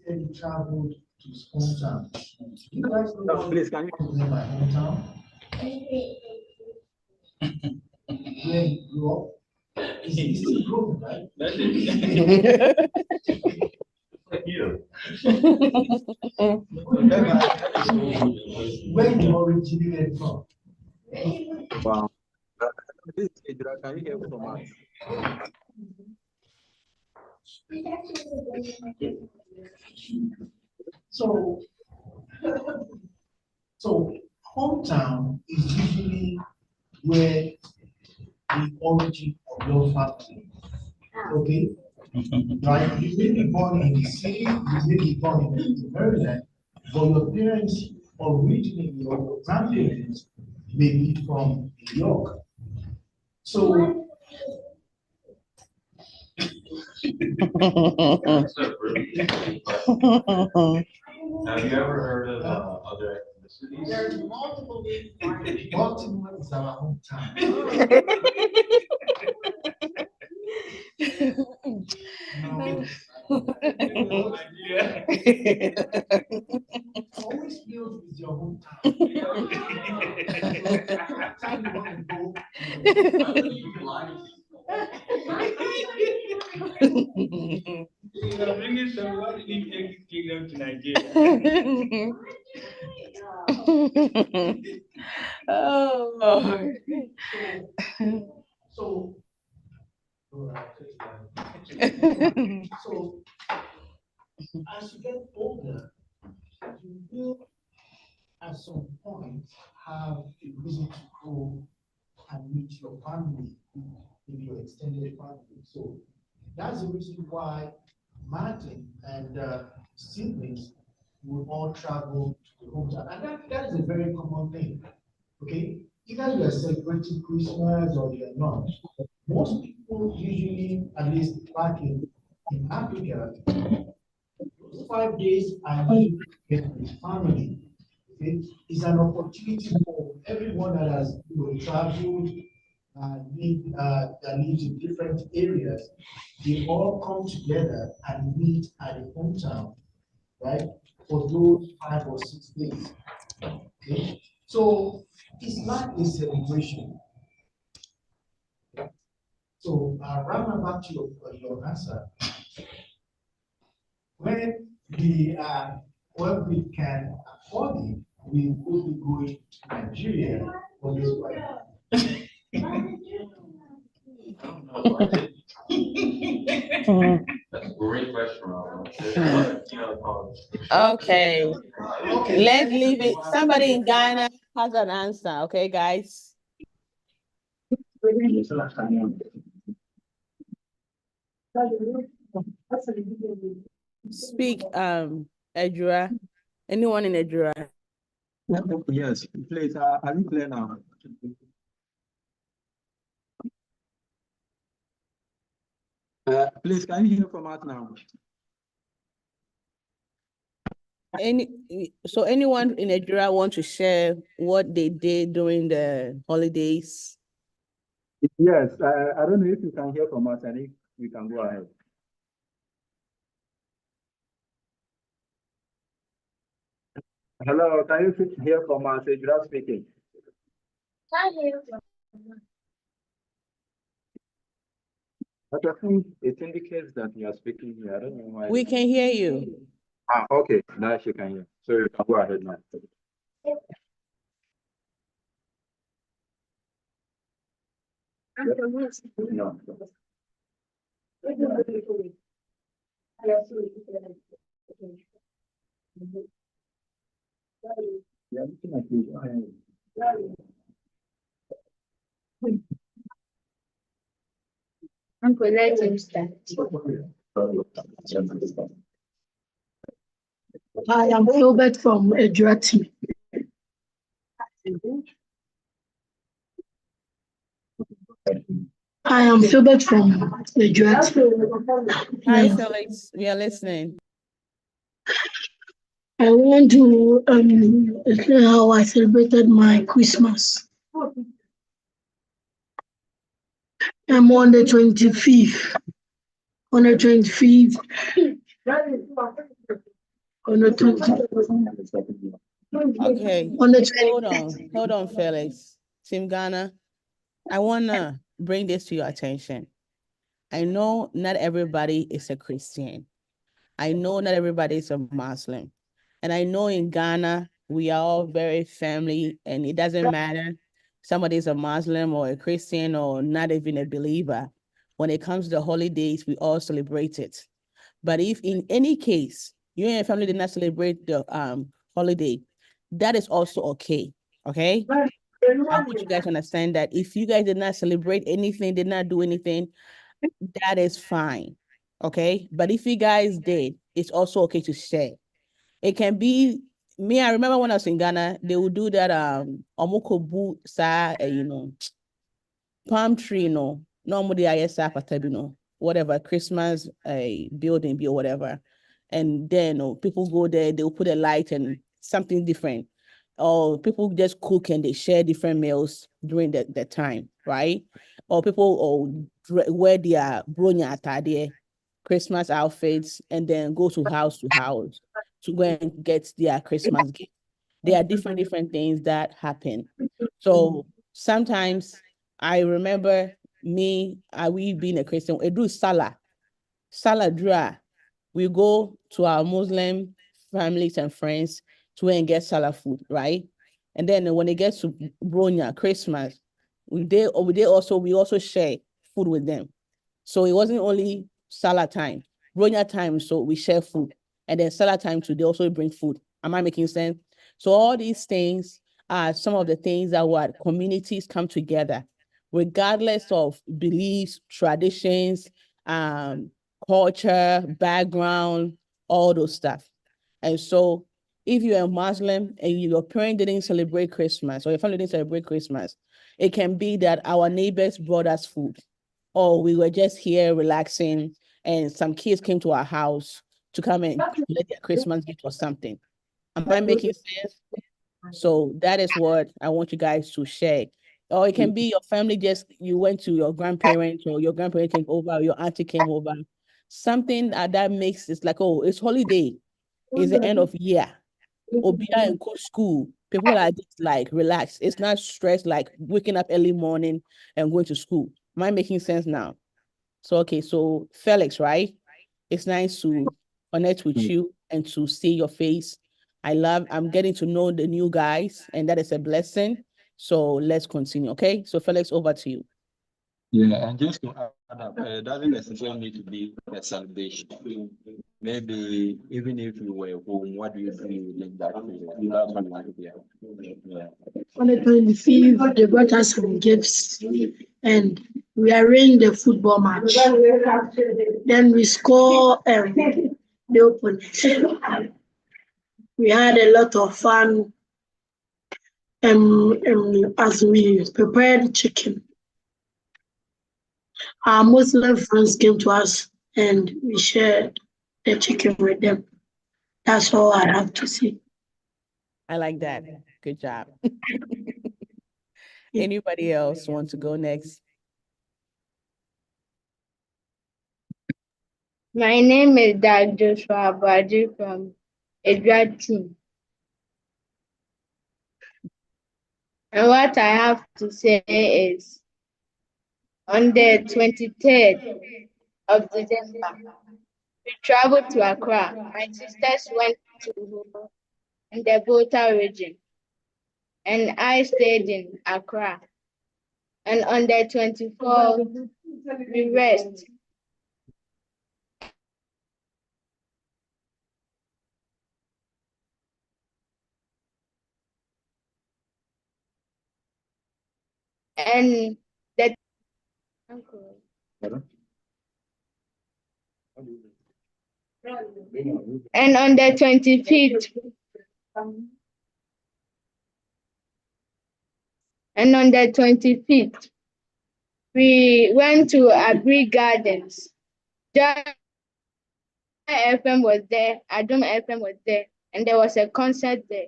He traveled to his hometown. You guys know what Please, can you? in my hometown? Where he grew up. He's still growing, right? Where you originated from? Wow. Please, Idra, can you hear from us? So hometown is usually where the origin of your family. Okay? Right? You may be born in the city, you may be born in Maryland, but your parents originally, or your grandparents may be from New York. So Have you ever heard of other ethnicities? There's multiple big farmers. Baltimore is our hometown. Always build with your hometown. Time you want to go. Bringing somebody in kingdom to Nigeria. Oh, Lord. So, as you get older, you will at some point have a reason to go and meet your family, maybe your extended family. So that's the reason why Martin and siblings will all travel to the hometown. And that is a very common thing. Okay? Either you are celebrating Christmas or you are not. Most people usually, at least back in Africa, those 5 days are usually spent with family. Okay? It's an opportunity for everyone that has traveled that lives in different areas. They all come together and meet at the hometown, right? For those 5 or 6 days. Okay? So it's like a celebration. So round back to your answer. When we can afford it, we will be going to Nigeria for this one. That's a great question, Robert. Okay. Let's leave it. Somebody in Ghana has an answer. Okay, guys. Speak, Edra. Anyone in Edra? Yes, please, are you clear now? Please, can you hear from us now? So anyone in Edra want to share what they did during the holidays? Yes, I don't know if you can hear from us, and if you can go ahead. Hello, can you hear from us? Edra speaking. But I think it indicates that you are speaking here. I don't know why. We can hear you. Okay, now she can hear. So you can go ahead now. No. Uncle, let him start. I am Philbert from Edrati. I am Philbert from Edrati. Hi, Felix. We are listening. I want to explain how I celebrated my Christmas. I'm on the 25th. On the 25th. On the 25th. Okay. On the 25th. Hold on, Felix. Team Ghana, I wanna bring this to your attention. I know not everybody is a Christian. I know not everybody is a Muslim. And I know in Ghana, we are all very family, and it doesn't matter. Somebody is a Muslim or a Christian or not even a believer. When it comes to the holidays, we all celebrate it. But if in any case, you and your family did not celebrate the holiday, that is also okay, okay? I want you guys to understand that if you guys did not celebrate anything, did not do anything, that is fine, okay? But if you guys did, it's also okay to share. It can be me. I remember when I was in Ghana, they would do that omukobu sa palm tree, normally I whatever Christmas building or whatever. and then people go there, they'll put a light and something different. Or people just cook and they share different meals during the time, right? Or people wear their bronya atade, Christmas outfits, and then go to house to go and get their Christmas gift. There are different things that happen. So sometimes I remember we being a Christian, we do Salah dra. We go to our Muslim families and friends to and get Salah food, right? And then when it gets to Bronya, Christmas, we also share food with them. So it wasn't only Salah time, Bronya time, so we share food. And then Salah time too, they also bring food. Am I making sense? So all these things are some of the things that what communities come together, regardless of beliefs, traditions, culture, background, all those stuff. And so if you're a Muslim and your parent didn't celebrate Christmas or your family didn't celebrate Christmas, it can be that our neighbors brought us food, or we were just here relaxing and some kids came to our house to come and collect their Christmas gift or something. Am I making sense? So that is what I want you guys to share. Or it can be your family, you went to your grandparents, or your grandparent came over, or your auntie came over. Something that makes it's like, oh, it's holiday. It's the end of year. Or be in school. People are just like relaxed. It's not stressed like waking up early morning and going to school. Am I making sense now? So okay, so Felix, right? It's nice to connect with you and to see your face. I'm getting to know the new guys, and that is a blessing. So let's continue, okay? So Felix, over to you. Yeah, and just to add up, it doesn't necessarily need to be a celebration. Maybe even if you were home, what do you do within that period? That's what I want to hear. Yeah. On the 25th, they brought us some gifts and we arranged the football match. Then we score the opponent. We had a lot of fun as we prepared chicken. Our Muslim friends came to us and we shared the chicken with them. That's all I have to say. I like that. Good job. Anybody else want to go next? My name is Dag Joshua Abadi from Edward Team. And what I have to say is, on the 23rd of December, we traveled to Accra. My sisters went to in the Volta region, and I stayed in Accra. And on the 24th, we rest. And that and on the 25th, we went to Agri Gardens. John FM was there, Adom FM was there, and there was a concert there.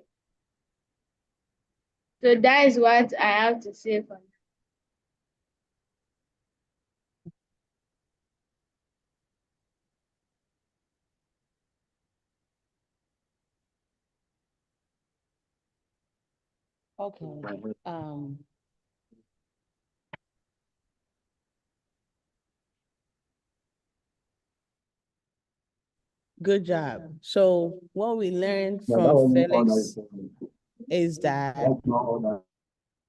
So that is what I have to say for now. Okay. Good job. So what we learned from Felix is that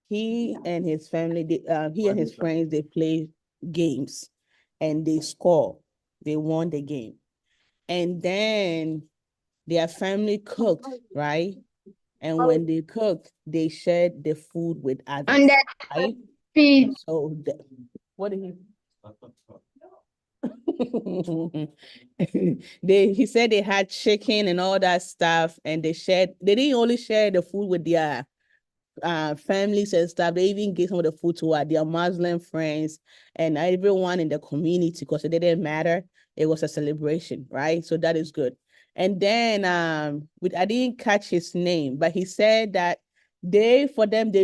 he and his family, he and his friends, they play games and they score. They won the game. And then their family cooked, right? And when they cooked, they shared the food with others, And that right? feed. So what did he said they had chicken and all that stuff, and they didn't only share the food with their families and stuff, they even gave some of the food to their Muslim friends and everyone in the community, because it didn't matter, it was a celebration, right? So that is good. And then I didn't catch his name, but he said that they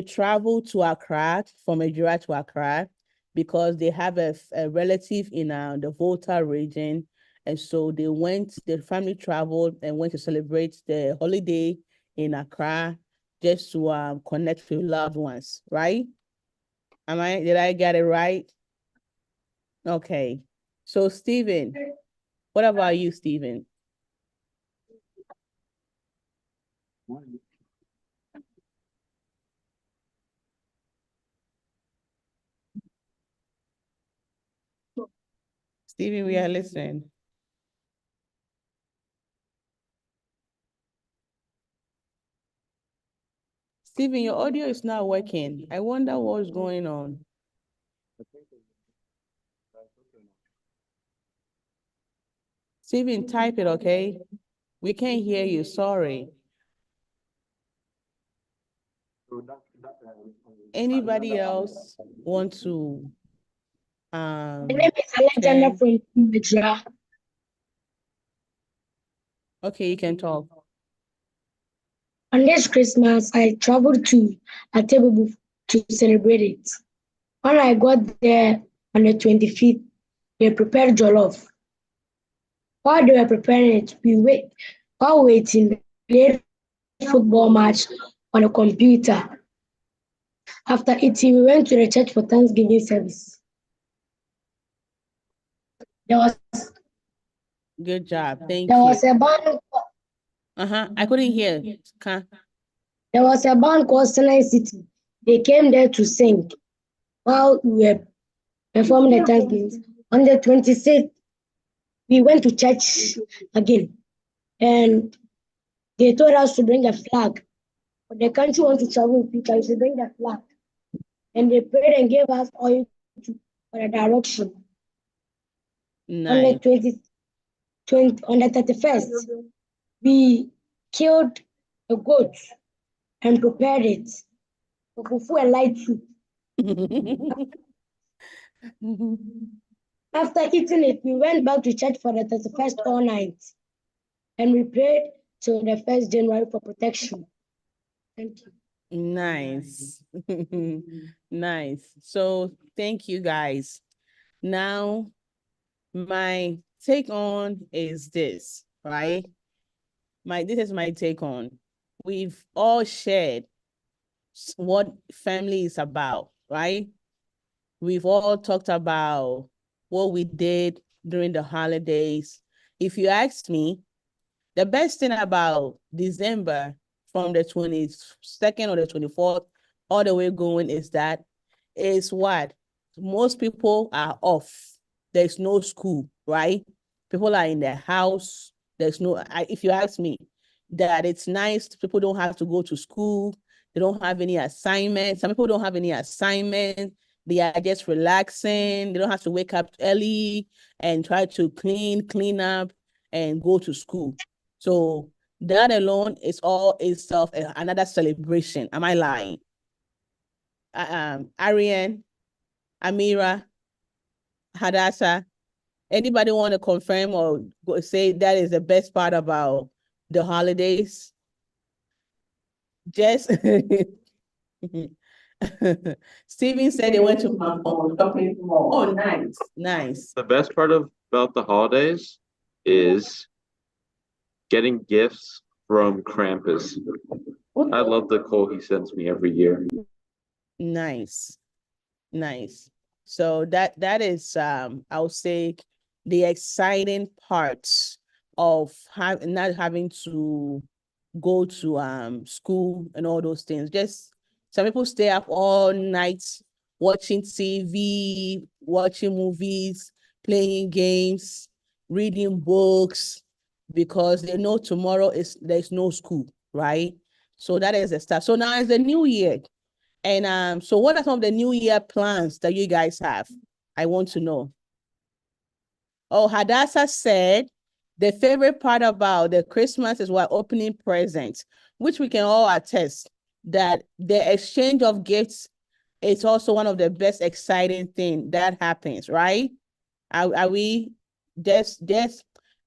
travel to Accra, from Nigeria to Accra, because they have a relative in the Volta region. And so the family traveled and went to celebrate the holiday in Accra just to connect with loved ones, right? Did I get it right? Okay. So Stephen, what about you, Stephen? Stephen, we are listening. Stephen, your audio is not working. I wonder what's going on. Stephen, type it, okay? We can't hear you, sorry. Anybody else want to My name is Alexander from Nigeria. Okay, you can talk. On this Christmas, I traveled to Atebubu to celebrate it. When I got there on the 25th, they prepared jollof. While they were preparing it, while waiting, we played football match on a computer. After eating, we went to the church for Thanksgiving service. Good job, thank There you. was a band. I couldn't hear. There was a band called Silent City. They came there to sing while we were performing the Thanksgiving. On the 26th, we went to church again, and they told us to bring a flag. But the country wants to travel with people, you should bring the flag. And they prayed and gave us oil for the direction. Nice. On the 31st, we killed a goat and prepared it for fufu and light soup. After eating it, we went back to church for the 31st all night, and we prayed till the 1st January for protection. Thank you. Nice. Nice. So thank you guys. Now, my take on is this, right? This is my take on. We've all shared what family is about, right? We've all talked about what we did during the holidays. If you ask me, the best thing about December from the 22nd or the 24th all the way going is what? Most people are off. There's no school, right? People are in their house. If you ask me, that it's nice, people don't have to go to school. They don't have any assignments. Some people don't have any assignments. They are just relaxing. They don't have to wake up early and try to clean up and go to school. So that alone is all itself another celebration. Am I lying? Ariane, Amira, Hadassah, anybody want to confirm or say that is the best part about the holidays? Just Steven said they went to shopping mall. Oh, nice. The best part about the holidays is getting gifts from Krampus. I love the coal he sends me every year. Nice. So that is I would say the exciting parts of not having to go to school and all those things. Just some people stay up all night watching TV, watching movies, playing games, reading books, because they know tomorrow there's no school, right? So that is the start. So now it's the new year. And so what are some of the new year plans that you guys have? I want to know. Oh, Hadassah said the favorite part about the Christmas is what opening presents, which we can all attest that the exchange of gifts is also one of the best exciting thing that happens, right? Are we just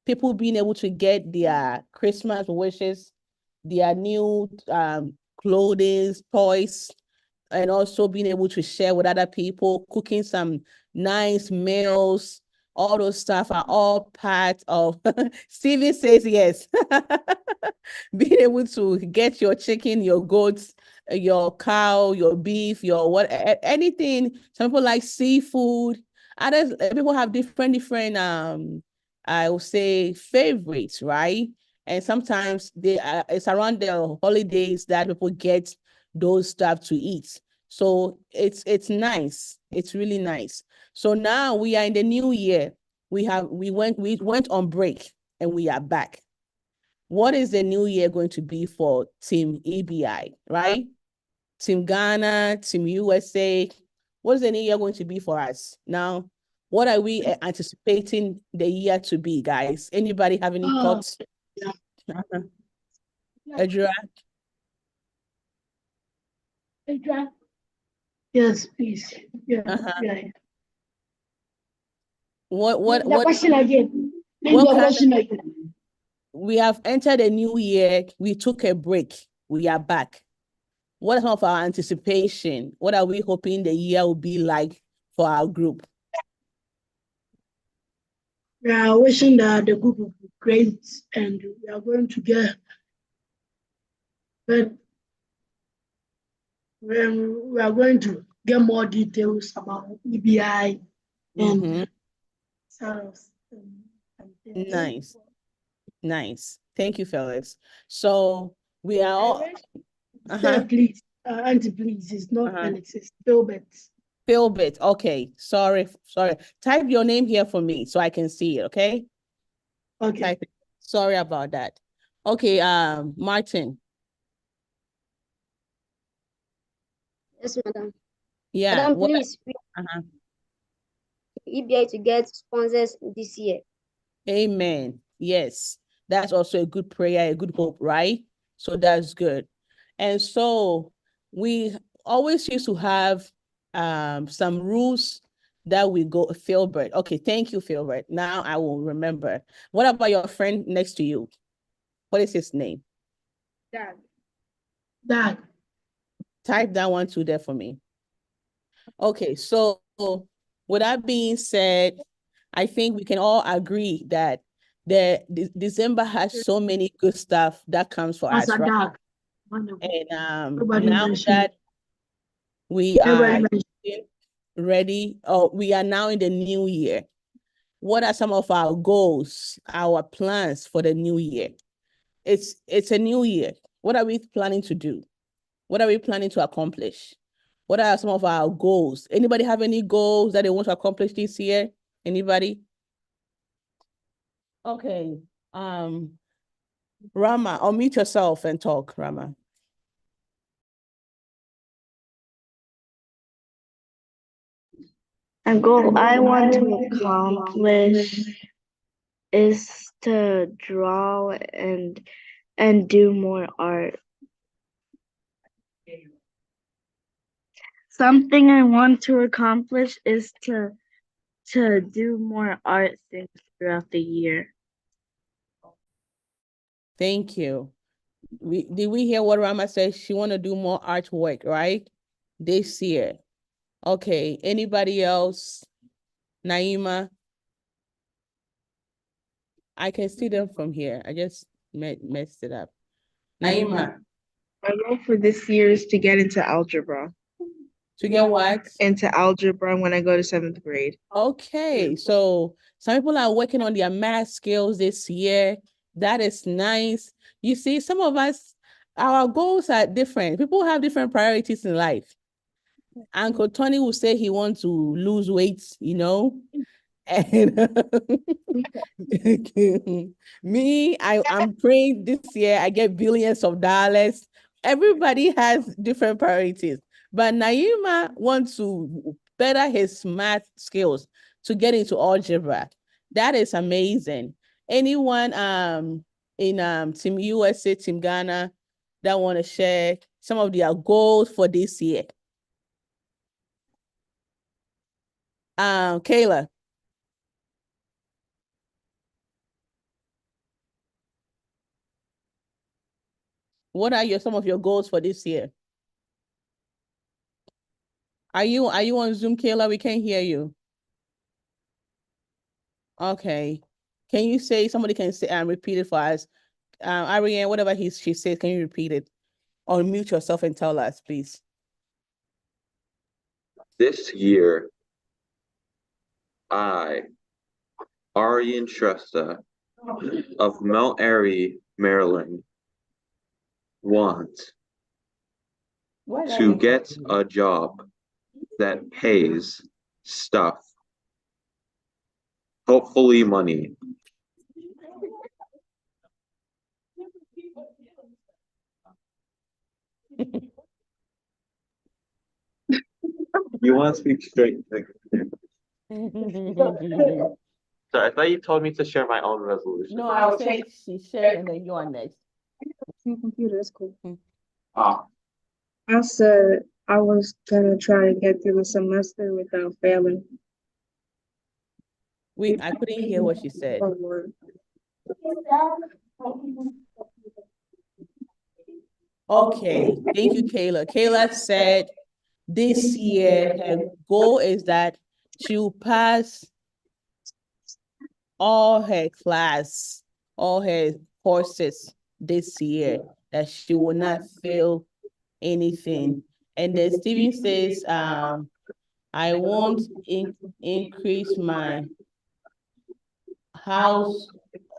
people being able to get their Christmas wishes, their new clothing, toys, and also being able to share with other people, cooking some nice meals. All those stuff are all part of Stevie says yes. Being able to get your chicken, your goats, your cow, your beef, your anything. Some people like seafood. Others people have different I would say favorites, right? And sometimes it's around the holidays that people get those stuff to eat. So it's nice. It's really nice. So now we are in the new year. We went on break and we are back. What is the new year going to be for Team EBI, right? Team Ghana, Team USA. What is the new year going to be for us? Now, what are we anticipating the year to be, guys? Anybody have any thoughts? Yeah. Adria? Yes, please. Yeah. Yeah. What question again? Please, what your kind question again. We have entered a new year. We took a break. We are back. What are some of our anticipation? What are we hoping the year will be like for our group? We are wishing that the group will be great and we are going to get, but we are going to get more details about EBI and SARS. Nice. Nice. Thank you, Felix. So we are all. Please, Auntie, please, it's not Felix, it's Philbert. Philbert. Okay. Sorry. Type your name here for me so I can see it. Okay. Okay. Type it. Sorry about that. Okay. Martin. Yes, madam. Yeah. Madam, please, EBI to get sponsors this year. Amen. Yes. That's also a good prayer, a good hope, right? So that's good. And so we always used to have some rules that we go, Philbert. Okay, thank you, Philbert. Now I will remember. What about your friend next to you? What is his name? Dad. Type that one too there for me. Okay, so with that being said, I think we can all agree that December has so many good stuff that comes for us, right? And now that we are ready, we are now in the new year. What are some of our goals, our plans for the new year? It's a new year. What are we planning to do? What are we planning to accomplish? What are some of our goals? Anybody have any goals that they want to accomplish this year? Anybody? Okay. Rama, unmute yourself and talk, Rama. A goal I want to accomplish is to draw and do more art. Something I want to accomplish is to do more art things throughout the year. Thank you. Did we hear what Rama said? She want to do more artwork, right? This year. Okay. Anybody else? Naima? I can see them from here. I just messed it up. Naima? My goal for this year is to get into algebra. To get what? Into algebra when I go to 7th grade. Okay, so some people are working on their math skills this year. That is nice. You see, some of us, our goals are different. People have different priorities in life. Uncle Tony will say he wants to lose weight, and me, I'm praying this year I get billions of dollars. Everybody has different priorities. But Naima wants to better his math skills to get into algebra. That is amazing. Anyone in Team USA, Team Ghana that want to share some of their goals for this year? Kayla. What are some of your goals for this year? Are you on Zoom, Kayla? We can't hear you. Okay. Can you say, somebody can say and repeat it for us? Ariane, whatever she said, can you repeat it? Or mute yourself and tell us, please. This year, I, Arian Shrestha of Mount Airy, Maryland, want to get a job that pays stuff, hopefully money. You want to speak straight? Sorry, I thought you told me to share my own resolution. No, I said she shared and then you are next. Computer is cool. Ah, I said I was gonna try to get through the semester without failing. Wait, I couldn't hear what she said. Okay, thank you, Kayla. Kayla said this year her goal is that she'll pass all her class, all her courses this year, that she will not fail anything. And then Steven says, I won't increase my house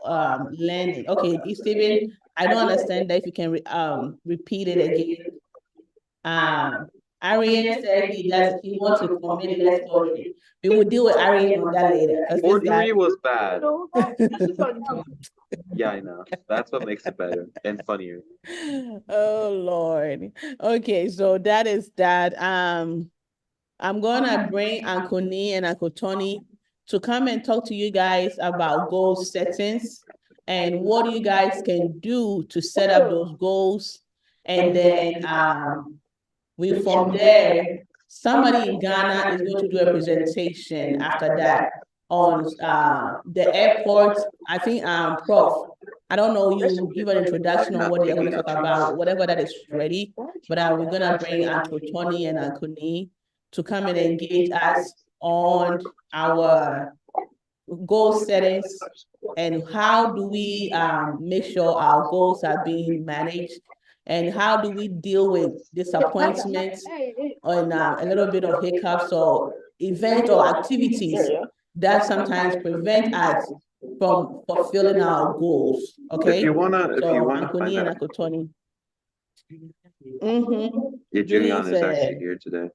learning. Okay, Steven, I don't understand that. If you can repeat it again. Arian said he wants to commit less poetry. We will deal with Arian on that later. forgery was bad. Yeah, I know. That's what makes it better and funnier. Oh Lord. Okay, so that is that. I'm gonna bring Uncle Nee and Uncle Tony to come and talk to you guys about goal settings and what you guys can do to set up those goals. And then from there, somebody in Ghana is going to do a presentation after that on the airport. I think Prof, I don't know, you give an introduction on what they're going to talk about, whatever that is ready. But we're going to bring Uncle Tony and Uncle Nee to come and engage us on our goal settings and how do we make sure our goals are being managed, and how do we deal with disappointments and a little bit of hiccups or events or activities that sometimes prevent us from fulfilling our goals. Okay. If you wanna Uncle Nee find and out, Uncle Tony. yeah, Juliana is actually here today.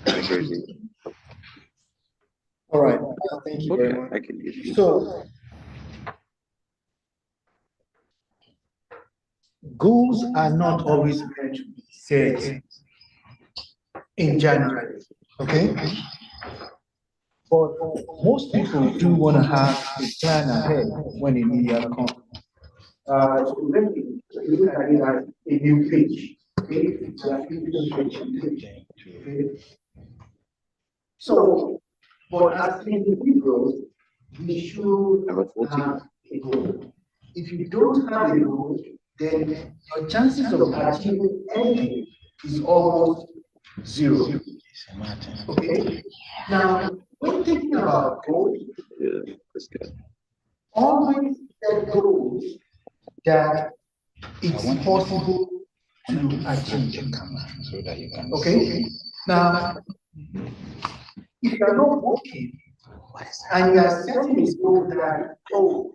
New Jersey. All right, thank you very Okay, much. I can use you. So, goals are not always meant to be set in January, okay? But most people do want to have a plan ahead when the new year comes. So let me look at it as a new page, okay? Okay? So, but as individuals, we should have a goal. If you don't have a goal, then your chances of achieving anything is almost zero. Okay? Now, when thinking about goals, always set goals that it's possible to achieve. Okay? Now, if you are not working and you are setting a goal that, oh,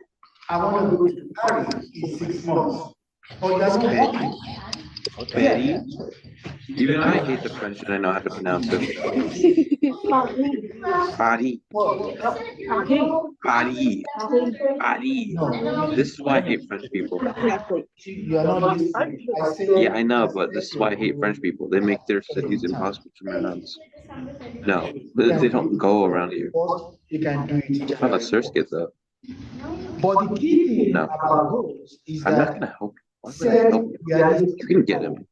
I want to go to Paris in 6 months, or you are not working. Betty? Even I hate the French and I know how to pronounce it. Paris. Paris. This is why I hate French people. You are not listening. I said, Yeah, I know, but this is why I hate French people. They make their cities impossible to pronounce. No, they don't go around here. You can do it. Oh, Surskit though. But the key thing No, about goals is I'm not that gonna help you. Why would I help you? You can get him.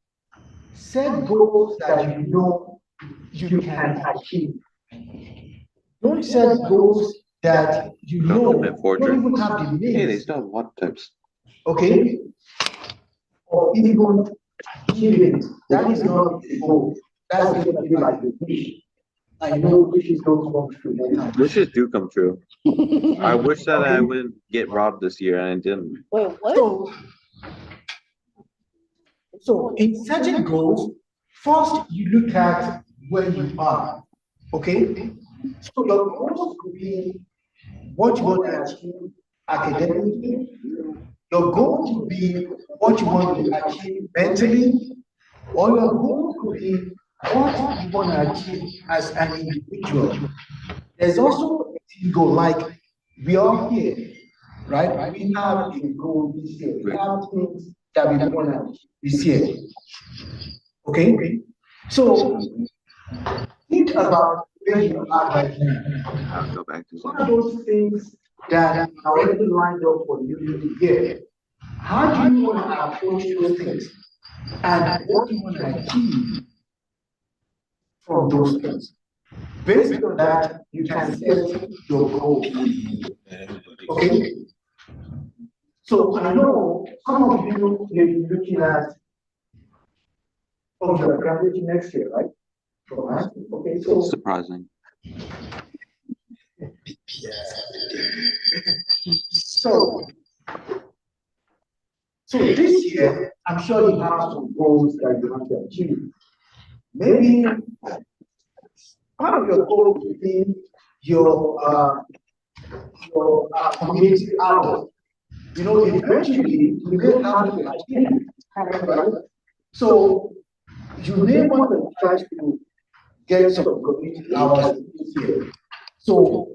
set goals that you know you can achieve. Don't set goals that you know Don't don't even have the Hey, they means. still have water types. Okay? or even achieving it. That is not the goal. That's going to be like the wish. I know wishes don't come true. Wishes do come true. I wish that I wouldn't get robbed this year and I didn't. Wait, what? So in setting goals, first you look at where you are. Okay? So your goals could be what you want to achieve academically. Your goal could be what you want to achieve mentally, or your goal could be what you want to achieve as an individual. There's also a team goal, like we are here, right? We have a goal this year. We have things that we want to achieve this year. Okay? So think about where you are right now. I'll go back to What are those things that are already lined up for you in the year? How do you want to approach those things? And what do you want to achieve from those things? Based on that, you can set your goal. Okay? So I know some of you may be looking at, oh, you're graduating next year, right? From us. Okay, so surprising. So this year, I'm sure you have some goals that you want to achieve. Maybe part of your goal could be your community hours. You know, eventually you may have to achieve it, right? So you may want to try to get some community hours this year. So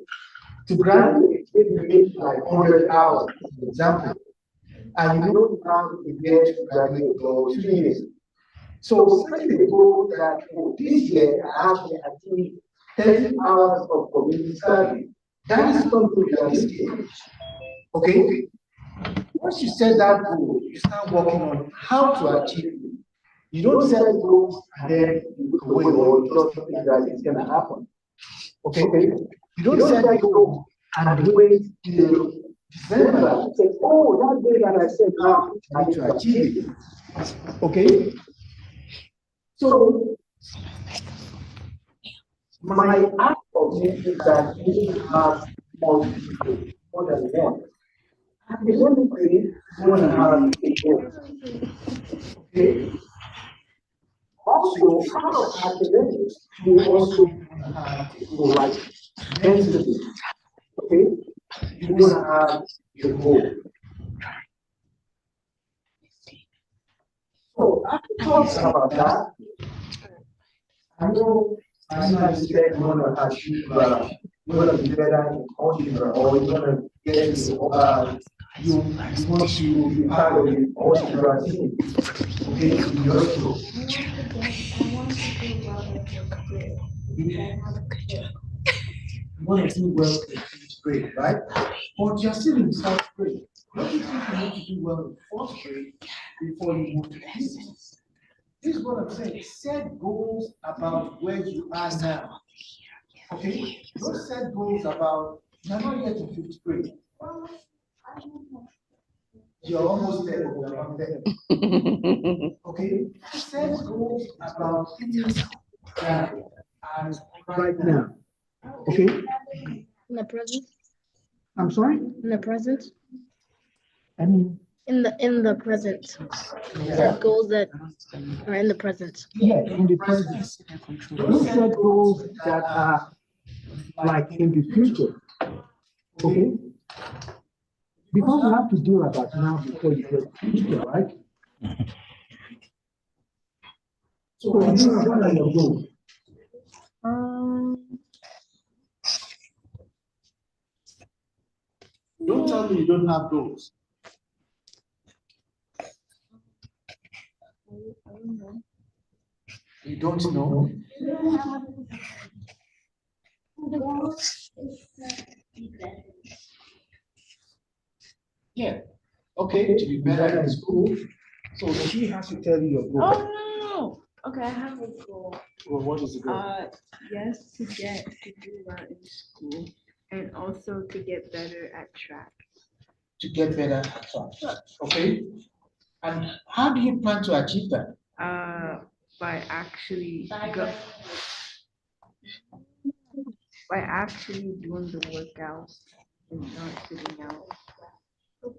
to graduate, maybe you need like 100 hours, for example, and you know you have to get to graduate for 2 years. So set a goal that this year I have to achieve 30 hours of community study. That is something realistic. Okay? Once you set that goal, you start working on how to achieve it. You don't set goals and then you look away or you just think that it's going to happen. Okay? You don't set a goal and wait till December to say, oh, that day that I said now, I need to achieve it. Okay? So, my ask of you is that you have more than one. Academically, you want to have a goal. Okay? Also, part of academics, you also want to have a goal, like mentally. Okay? You want to have your goal. So, after talking about that, I know you said you want to achieve, you want to be better in algebra, or you want to get to, you want to be part of the algebra team. Okay, in your school. You want to do well in 5th grade, right? But you're still in 4th grade. What do you think you need to do well in 4th grade before you move to 5th? This is what I'm saying. Set goals about where you are now. Okay? Don't set goals about you're not yet in 5th grade. You're almost there, but you're not there. Okay? Set goals about things that are right now. Okay? In the present? I'm sorry? In the present? I mean, in the present. Yeah. Set goals that are in the present. Yeah, in the present. Don't set goals that are like in the future. Okay? Because you have to do about now before you get to the future, right? So what are your goals? Don't tell me you don't have goals. You don't know? Yeah. Okay, to be better in school. So she has to tell you your goal. Oh, no. Okay, I have a goal. Well, what is the goal? Yes, to do well in school and also to get better at track. To get better at track. Okay? And how do you plan to achieve that? By actually doing the workouts and not sitting out.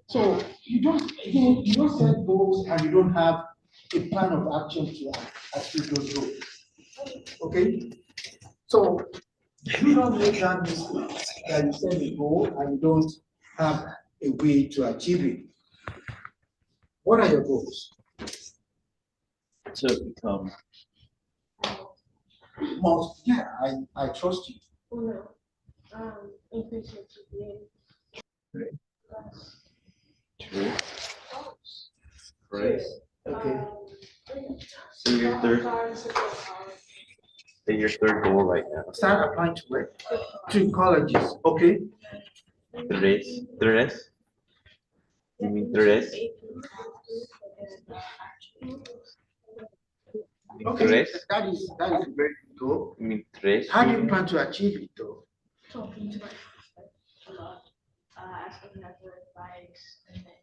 So you don't set goals and you don't have a plan of action to achieve those goals. Okay? So you don't make that mistake that you set a goal and you don't have a way to achieve it. What are your goals? To become. Most, yeah, I trust you. Increase your GPA. True. Right. Okay. So your third goal right now. Start applying to work, to colleges, okay? Tres. You mean tres? Okay, Tres? that is a very good goal. You mean tres? How do you plan to achieve it though? Talking to my friends a lot, asking them for advice, and then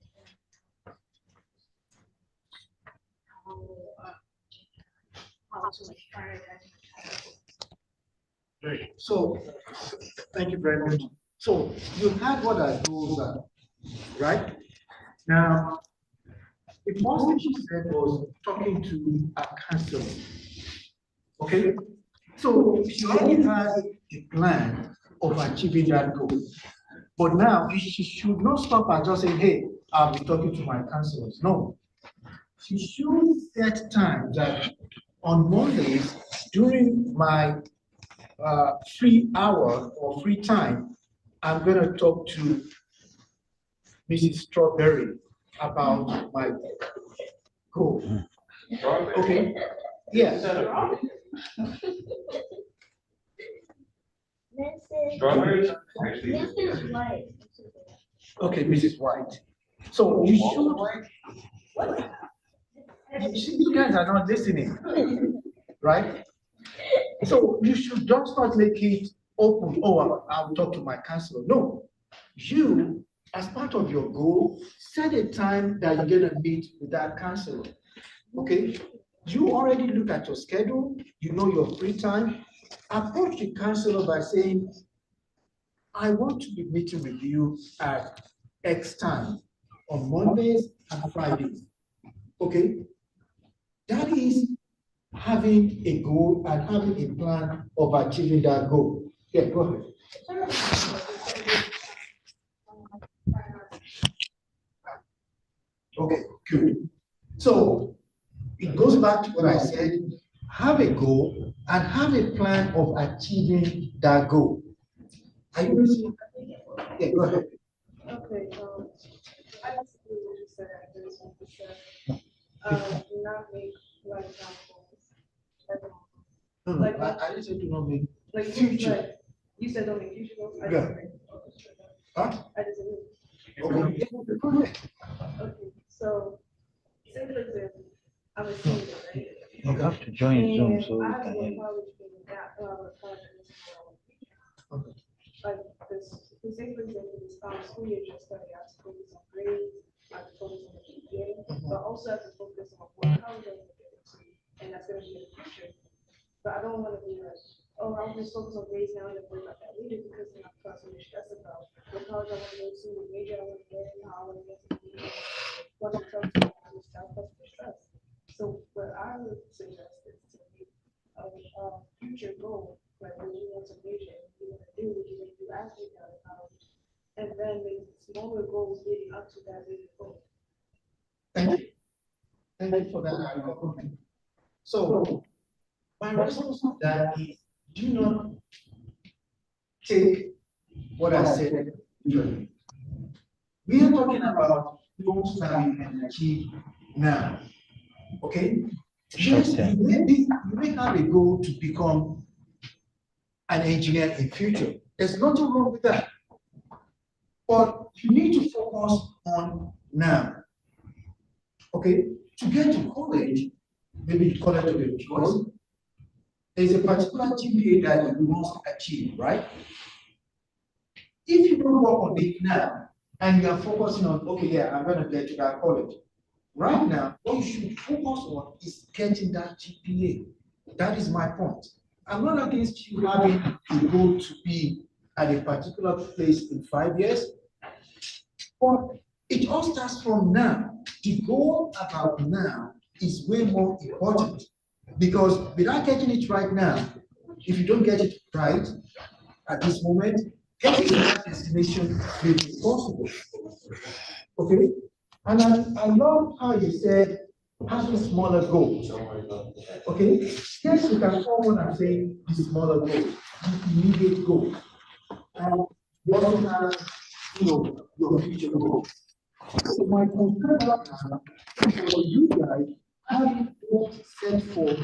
how to like prioritize. So, thank you very much. So, you had what our goals are, right? Now, the first thing she said was talking to a counselor. Okay? So, she already has a plan of achieving that goal. But now, she should not stop at just saying, hey, I'll be talking to my counselors. No. She should set time that on Mondays, during my free hour or free time, I'm going to talk to Mrs. Strawberry about my goal. Okay? Yes. Strawberries? Mrs. White. Okay, Mrs. White. So you should. You guys are not listening, right? So you should just not make it open. Oh, I'll talk to my counselor. No, you, as part of your goal, set a time that you're gonna meet with that counselor. Okay, you already look at your schedule. You know your free time. Approach the counselor by saying, "I want to be meeting with you at X time on Mondays and Fridays." Okay, that is having a goal and having a plan of achieving that goal. Yeah, go ahead. Okay, good. So it goes back to what I said, have a goal and have a plan of achieving that goal. Are you listening? Yeah, go ahead. Okay, I just really what you said after this one, do not make lifetime goals. No, Like, I didn't say do not make like future. you said don't make future goals. I Yeah. disagree. Huh? I disagree. Okay, go ahead. Okay, so say for example, I'm a senior, right? You have to join Zoom so And you I have can to hear. go to college in that, like this, say for example, this school year just started, I have to focus on grades, I have to focus on the GPA, but also have to focus on what college I'm gonna get into, and that's gonna be in the future. But I don't wanna be like, oh, I'll just focus on grades now and then worry about that later, because then I'm constantly stressed about what college I wanna go to, the major I wanna get, and how I wanna get to the what it comes to, all this stuff, that's the stress. So what I would suggest is to make a future goal, like what you want to major, what you want to do, what you want to do after you got out of college, and then make smaller goals leading up to that bigger goal. Thank you. Thank you for that. So my response to that is, do not take what I said literally. We are talking about goals that we can achieve now. Okay? Yes, you may have a goal to become an engineer in future. There's nothing wrong with that. But you need to focus on now. Okay? To get to college, maybe college of your choice, there's a particular GPA that you must achieve, right? If you don't work on it now, and you are focusing on, okay, yeah, I'm going to get to that college, Right now, what you should focus on is getting that GPA. That is my point. I'm not against you having to go to be at a particular place in 5 years, but it all starts from now. The goal about now is way more important, because without getting it right now, if you don't get it right at this moment, getting to that destination will be possible. Okay? And I love how you said having smaller goals. Okay? Yes, you can form what I'm saying, the smaller goals, the immediate goals. And you also have, your future goals. So my concern now for you guys, having goals set for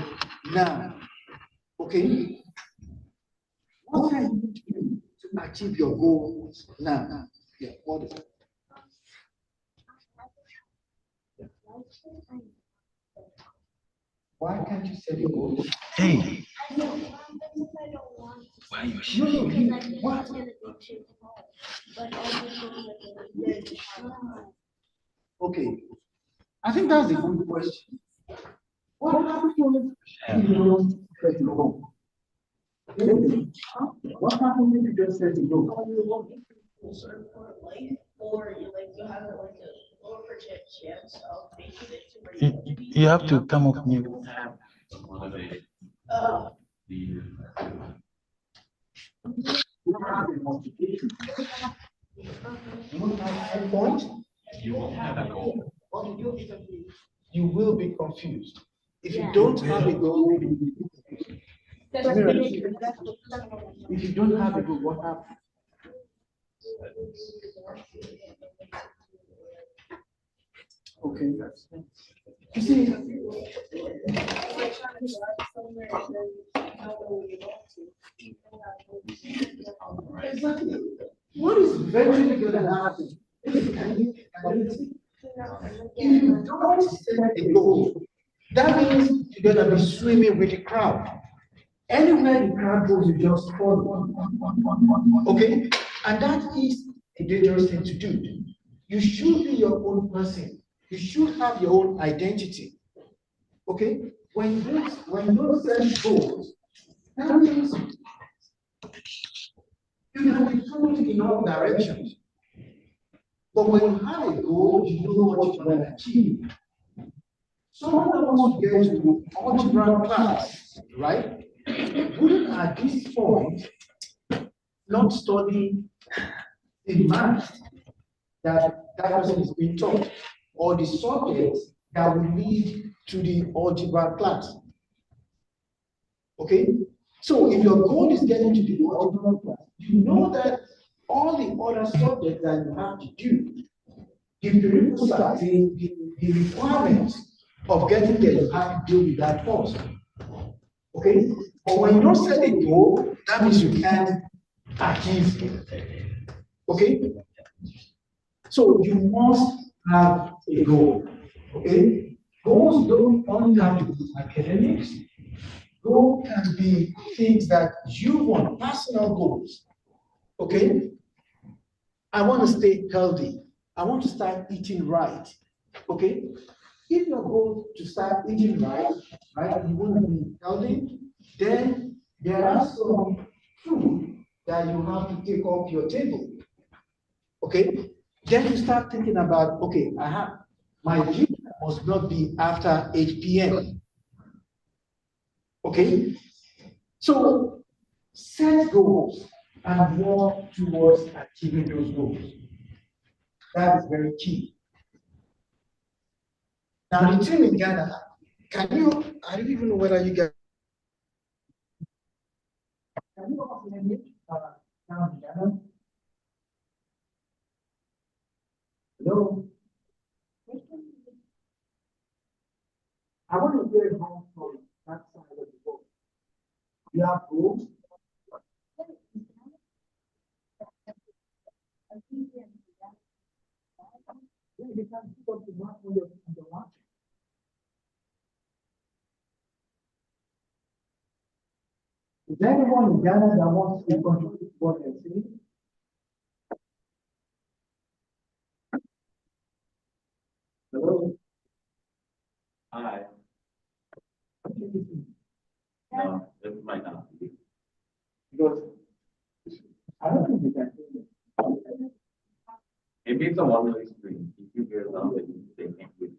now. Okay? What can you do to achieve your goals now? Yeah, what is it? Why can't you set your goals? Hey. Why are you what? Okay, I think that's a good question. What happens if you don't set your goal? What happens if you don't set your goal? Or you have a lower chance of making it to where You have to come up with You don't have a motivation. You don't have a point. You won't have a goal. You will be confused. If you don't have a goal, you will be confused. If you don't have a goal, what happens? Okay. You see, exactly. What is eventually going to happen? If you don't set a goal, that means you're going to be swimming with the crowd. Anywhere the crowd goes, you just follow. Okay? And that is a dangerous thing to do. You should be your own person. You should have your own identity. Okay? When you don't set goals, that means you can be pulled in all directions. But when you have a goal, you know what you want to achieve. Someone that wants to get to algebra class, right? Wouldn't at this point not study the math that person is being taught, or the subjects that will lead to the algebra class. Okay? So if your goal is getting to the algebra class, you know that all the other subjects that you have to do, the prerequisites, the requirements of getting there, you have to do with that first. Okay? But when you don't set a goal, that means you can't achieve it. Okay? So you must have a goal. Okay? Goals don't only have to be academics. Goals can be things that you want, personal goals. Okay? I want to stay healthy. I want to start eating right. Okay? If your goal is to start eating right, you want to be healthy, then there are some food that you have to take off your table. Okay? Then you start thinking about, okay, my dinner must not be after 8 p.m. Okay? So set goals and work towards achieving those goals. That is very key. Now, the team in Ghana, I don't even know whether you guys can you also name it down in Ghana? Hello? I want to hear home from that side of the world. You have goals? Is there anyone in Ghana that wants to contribute to what they're saying? Hello? Aye. No, it might not be. Because I don't think you can. Maybe it's a one-way street. If you get something, they can't do.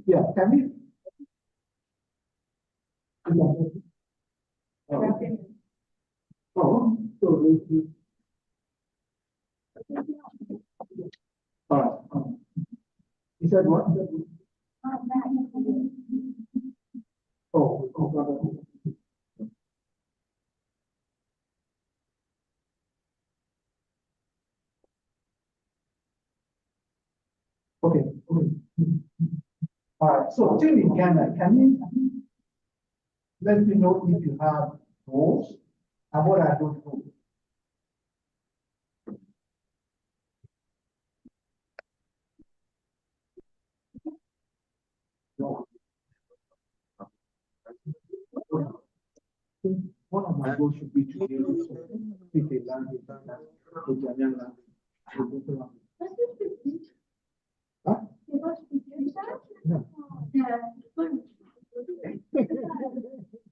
Yeah, can we? Oh, so all right. He said what? Oh. Okay. All right, so still in Ghana, can you let me know if you have goals and what are those goals? No. One of my goals should be to be able to speak a language that's the Ghanaian language. Huh? No.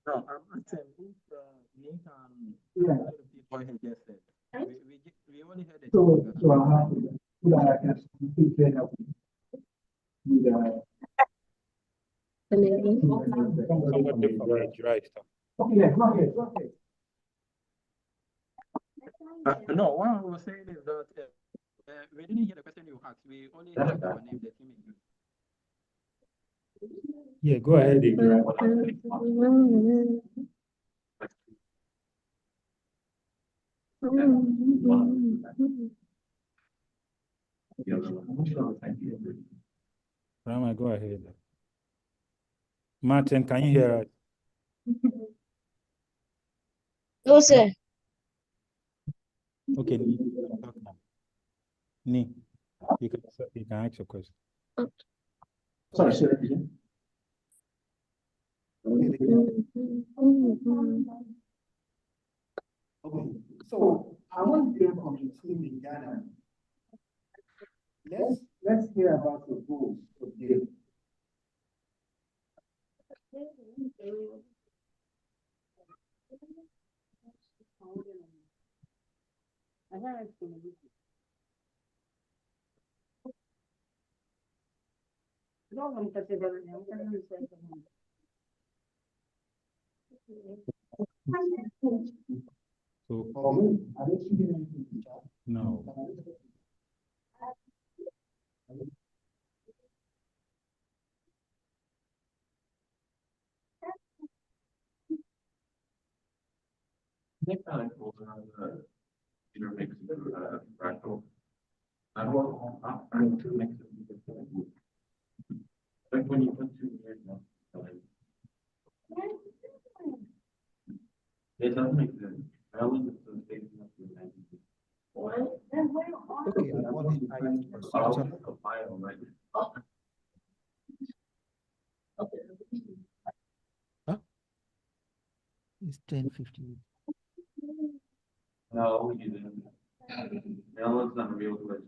No, I'm asking if Nick and Yeah. other people had just said. We only heard it. So I'm happy that I can speak better with Somebody from Nigeria is talking. Okay, yeah, go ahead. No, what I was saying is that we didn't hear the question you asked. We only heard our name, the team. Yeah, go ahead, Nigeria. Rama, go ahead. Martin, can you hear us? No, sir. Okay, Ni, talk now. Ni, you can ask your question. Sorry, sir. Okay, so I want to hear from the team in Ghana. Let's hear about your goals for the day. So, Are they shooting anything in the chat? no. Next time, we'll intermix fractal. I will, I'm to mix it. Like when you put two years now. It doesn't make sense. I only just the same up to 90. Okay, I want to A file, right? It's 10:50. No, we didn't. No, it's not a real place.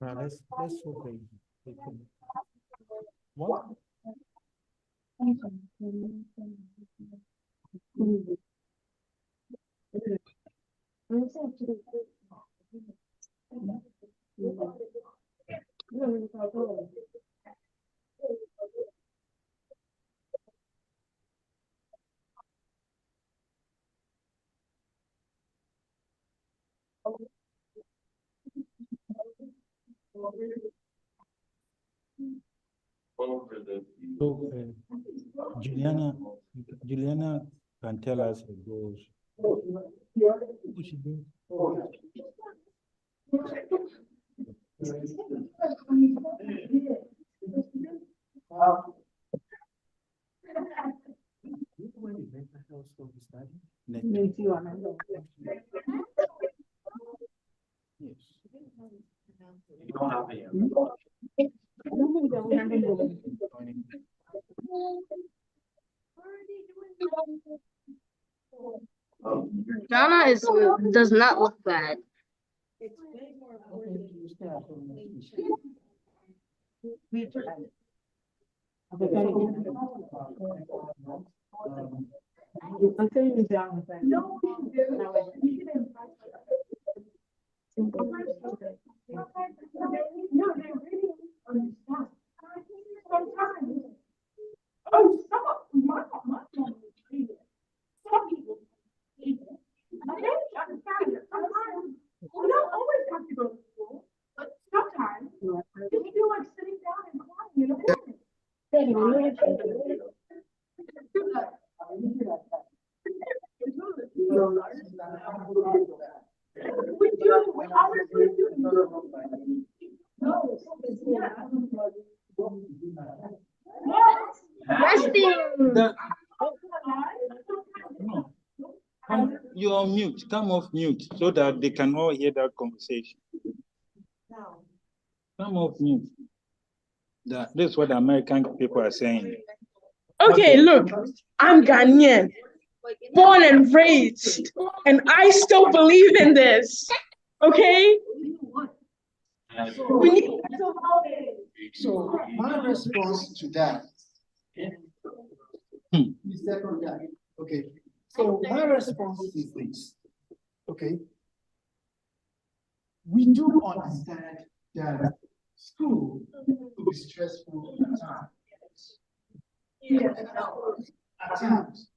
Let's hope they can. What? So, Juliana can tell us her goals. What she do? Donna does not look bad. You're on mute. Come off mute so that they can all hear that conversation. Come off mute. This is what the American people are saying. Okay, look, I'm Ghanaian, born and raised, and I still believe in this. Okay? We need. So my response to that. The second guy. Okay. So my response is this. Okay. We do understand that school could be stressful at times. Yes. At times.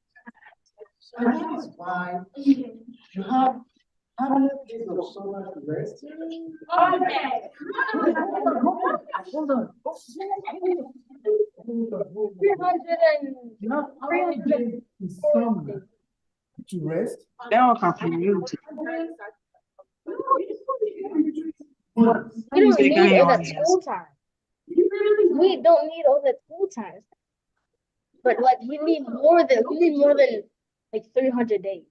And that is why you have how many days of summer to rest? Okay. Hold on. You have how many days in summer to rest? That one can community. We don't need all that school time. We don't need all that school time. But like we need more than like 300 days.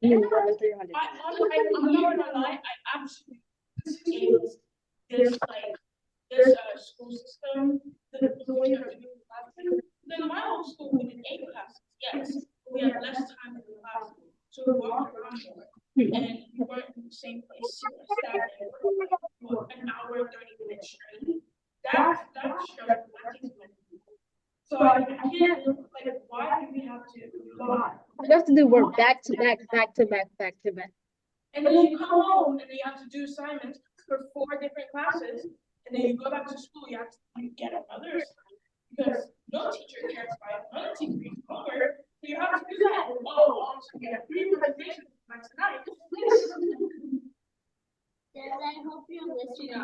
We need more than 300 days. I'm not gonna lie, I absolutely hate this this school system, the way they're doing classes. Then my old school we did 8 classes, yes, we had less time in the class. So we walked around more, and we weren't in the same place stagnant for an hour and 30 minutes straight. That's stressful. So I can't, like, why do we have to lie? We have to do work back to back. And then you come home and then you have to do assignments for 4 different classes, and then you go back to school, you get another assignment because no teacher cares about another teacher being homework. So you have to do that. Oh, so we have 3 presentations by tonight. Dad, I hope you're listening.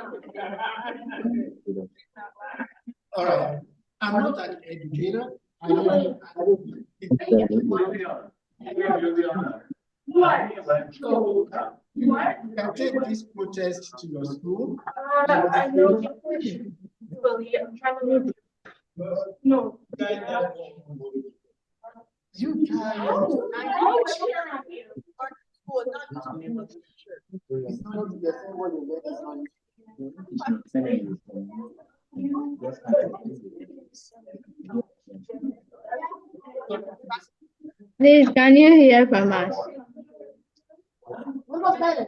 All right. I'm not an educator. I don't. So You can take this protest to your school. No. You can. Please, can you hear from us? What about that?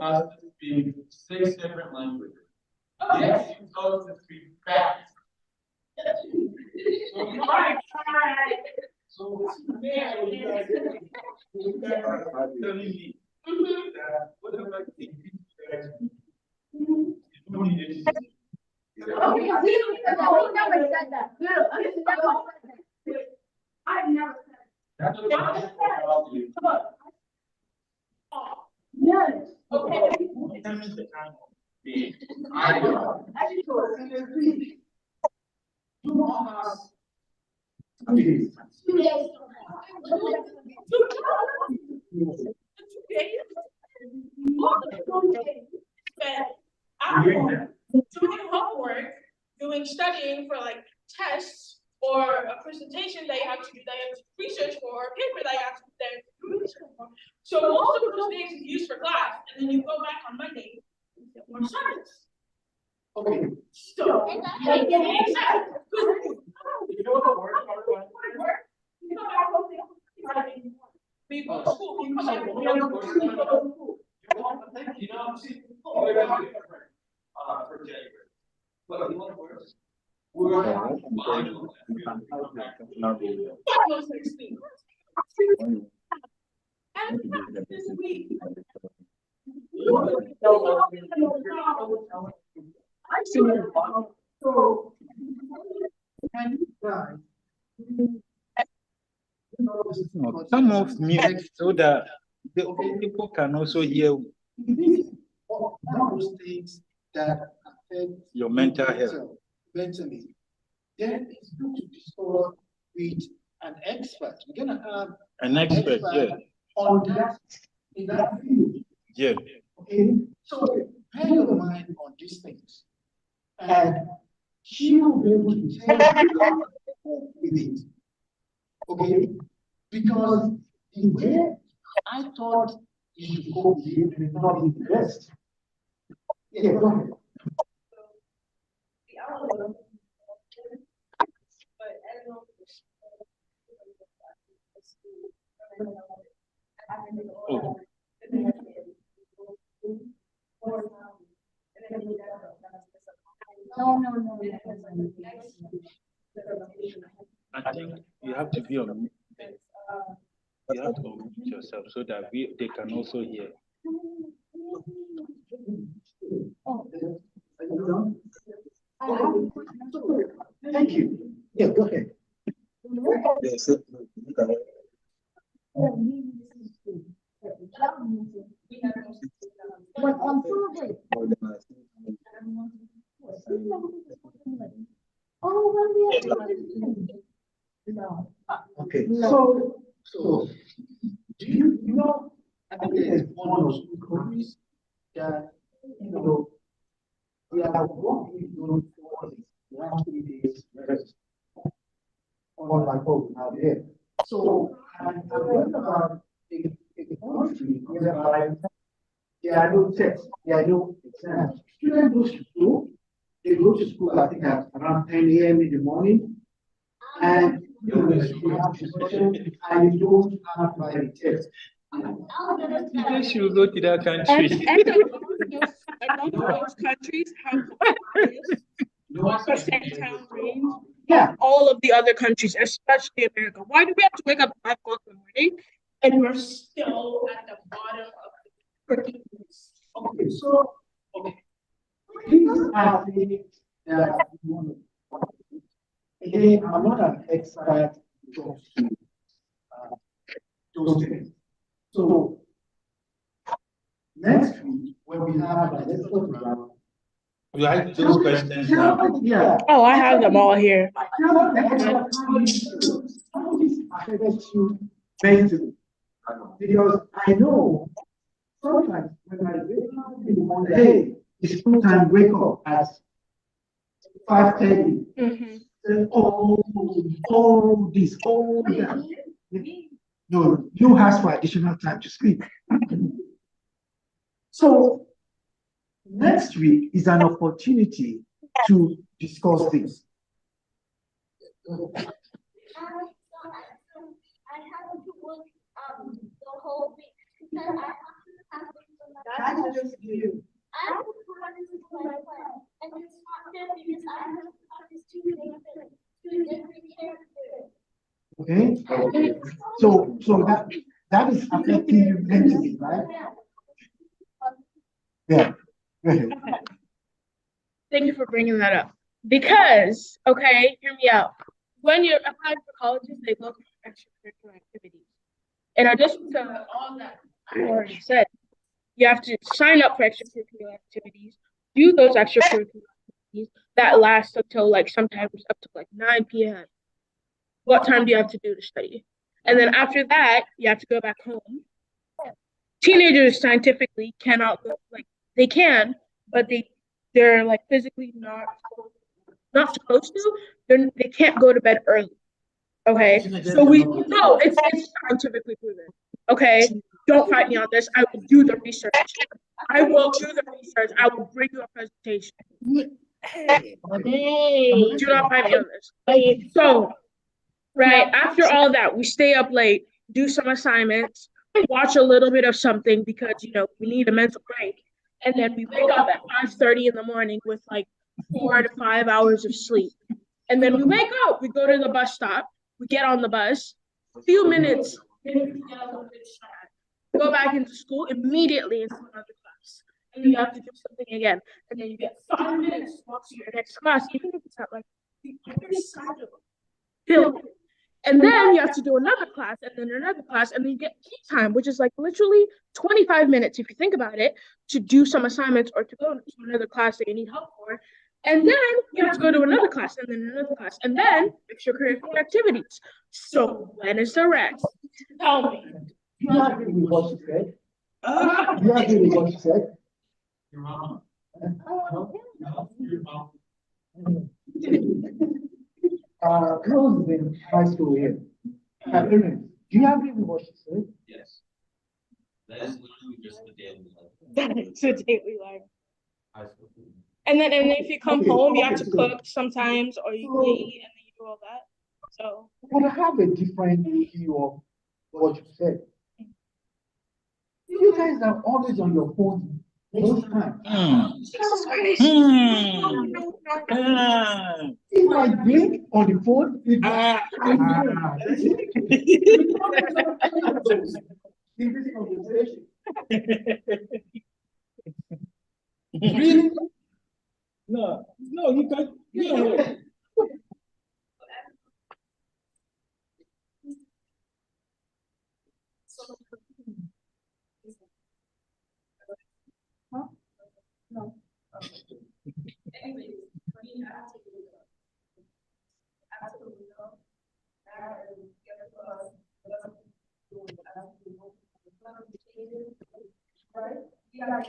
Us to speak 6 different languages. Yes, you told us to speak fast. So, man, you guys are telling me that what about the you don't need it. Okay, we never said that. I've never said that. That's what I'm about you. Yes. Okay. That means the time of being. I know. Doing homework, studying for like tests or a presentation that you have to do, that you have to research for, or a paper that you have to do research for. So most of those days is used for class, and then you go back on Monday and get more service. Okay. So we go to school, we come back, we go to school. For January. But you want worse? We're this week. Come off mute so that the people can also hear All those things that affect your mental health. Mentally. Then it's good to discuss with an expert. We're gonna have An expert, yeah. on that in that field. Yeah. Okay, so prepare your mind on these things, and she will be able to tell you how to cope with it. Okay, because the way I thought you should cope with it may not be the best. Yeah, go ahead. Oh. No. I think you have to be on. You have to unmute yourself so that they can also hear. Thank you. Yeah, go ahead. Yes. But on Friday. Okay, so do you know, I think there's one or two countries that, they are working on for the last 3 days rest. Unlike what we have here. So, and I learned about a country whereby there are no tests, there are no exams. Students go to school, they go to school, I think at around 10 a.m. in the morning, and you have to session, and you don't have to write a test. You should go to that country. And those countries have percentile range. Yeah. All of the other countries, especially America. Why do we have to wake up at 5 o'clock in the morning and we're still at the bottom of the freaking list? Okay, so, these are things that you want to. Again, I'm not an expert in those things. So, next week, when we have a lesson program, You have those questions now. yeah. Oh, I have them all here. How these affected you mentally? Because I know sometimes when I wake up in the morning, hey, it's full time wake up at 5:30. All this, all that. No, you ask for additional time to sleep. So next week is an opportunity to discuss this. The whole week because I have to That is just you. I have to do my plan, and it's not fair because I have to have these two different characters. Okay. So that is affecting you mentally, right? Yeah. Go ahead. Okay. Thank you for bringing that up. Because, okay, hear me out. When you're applying for colleges, they look for extracurricular activities. In addition to all that I already said, you have to sign up for extracurricular activities, do those extracurricular activities that last until like sometimes up to like 9 p.m. What time do you have to do to study? And then after that, you have to go back home. Teenagers scientifically cannot go, like they can, but they're like physically not supposed to. They can't go to bed early. Okay, so it's scientifically proven. Okay, don't fight me on this. I will do the research. I will do the research. I will bring you a presentation. Hey, do not fight me on this. So, right after all that, we stay up late, do some assignments, watch a little bit of something because we need a mental break, and then we wake up at 5:30 in the morning with like 4 to 5 hours of sleep, and then we wake up. We go to the bus stop. We get on the bus, a few minutes, go back into school, immediately into another class. And you have to do something again. And then you get 5 minutes to walk to your next class, even if it's at like the other side of the building. And then you have to do another class, and then another class, and then you get tea time, which is like literally 25 minutes, if you think about it, to do some assignments or to go to another class that you need help for. And then you have to go to another class, and then another class, and then extracurricular activities. So when is the rest? Tell me. You agree with what she said? You agree with what she said? Your mom. Close in high school here. Parents, do you agree with what she said? Yes. That is literally just the daily life. That is the daily life. High school. And then if you come home, you have to cook sometimes, or you eat, and then you do all that. So. But I have a different view of what you said. You guys are always on your phone most times. If I blink on the phone, this conversation. Really? No, you can't. Yeah. No. Anyways, we have to do it. Absolutely no. Right? Yeah.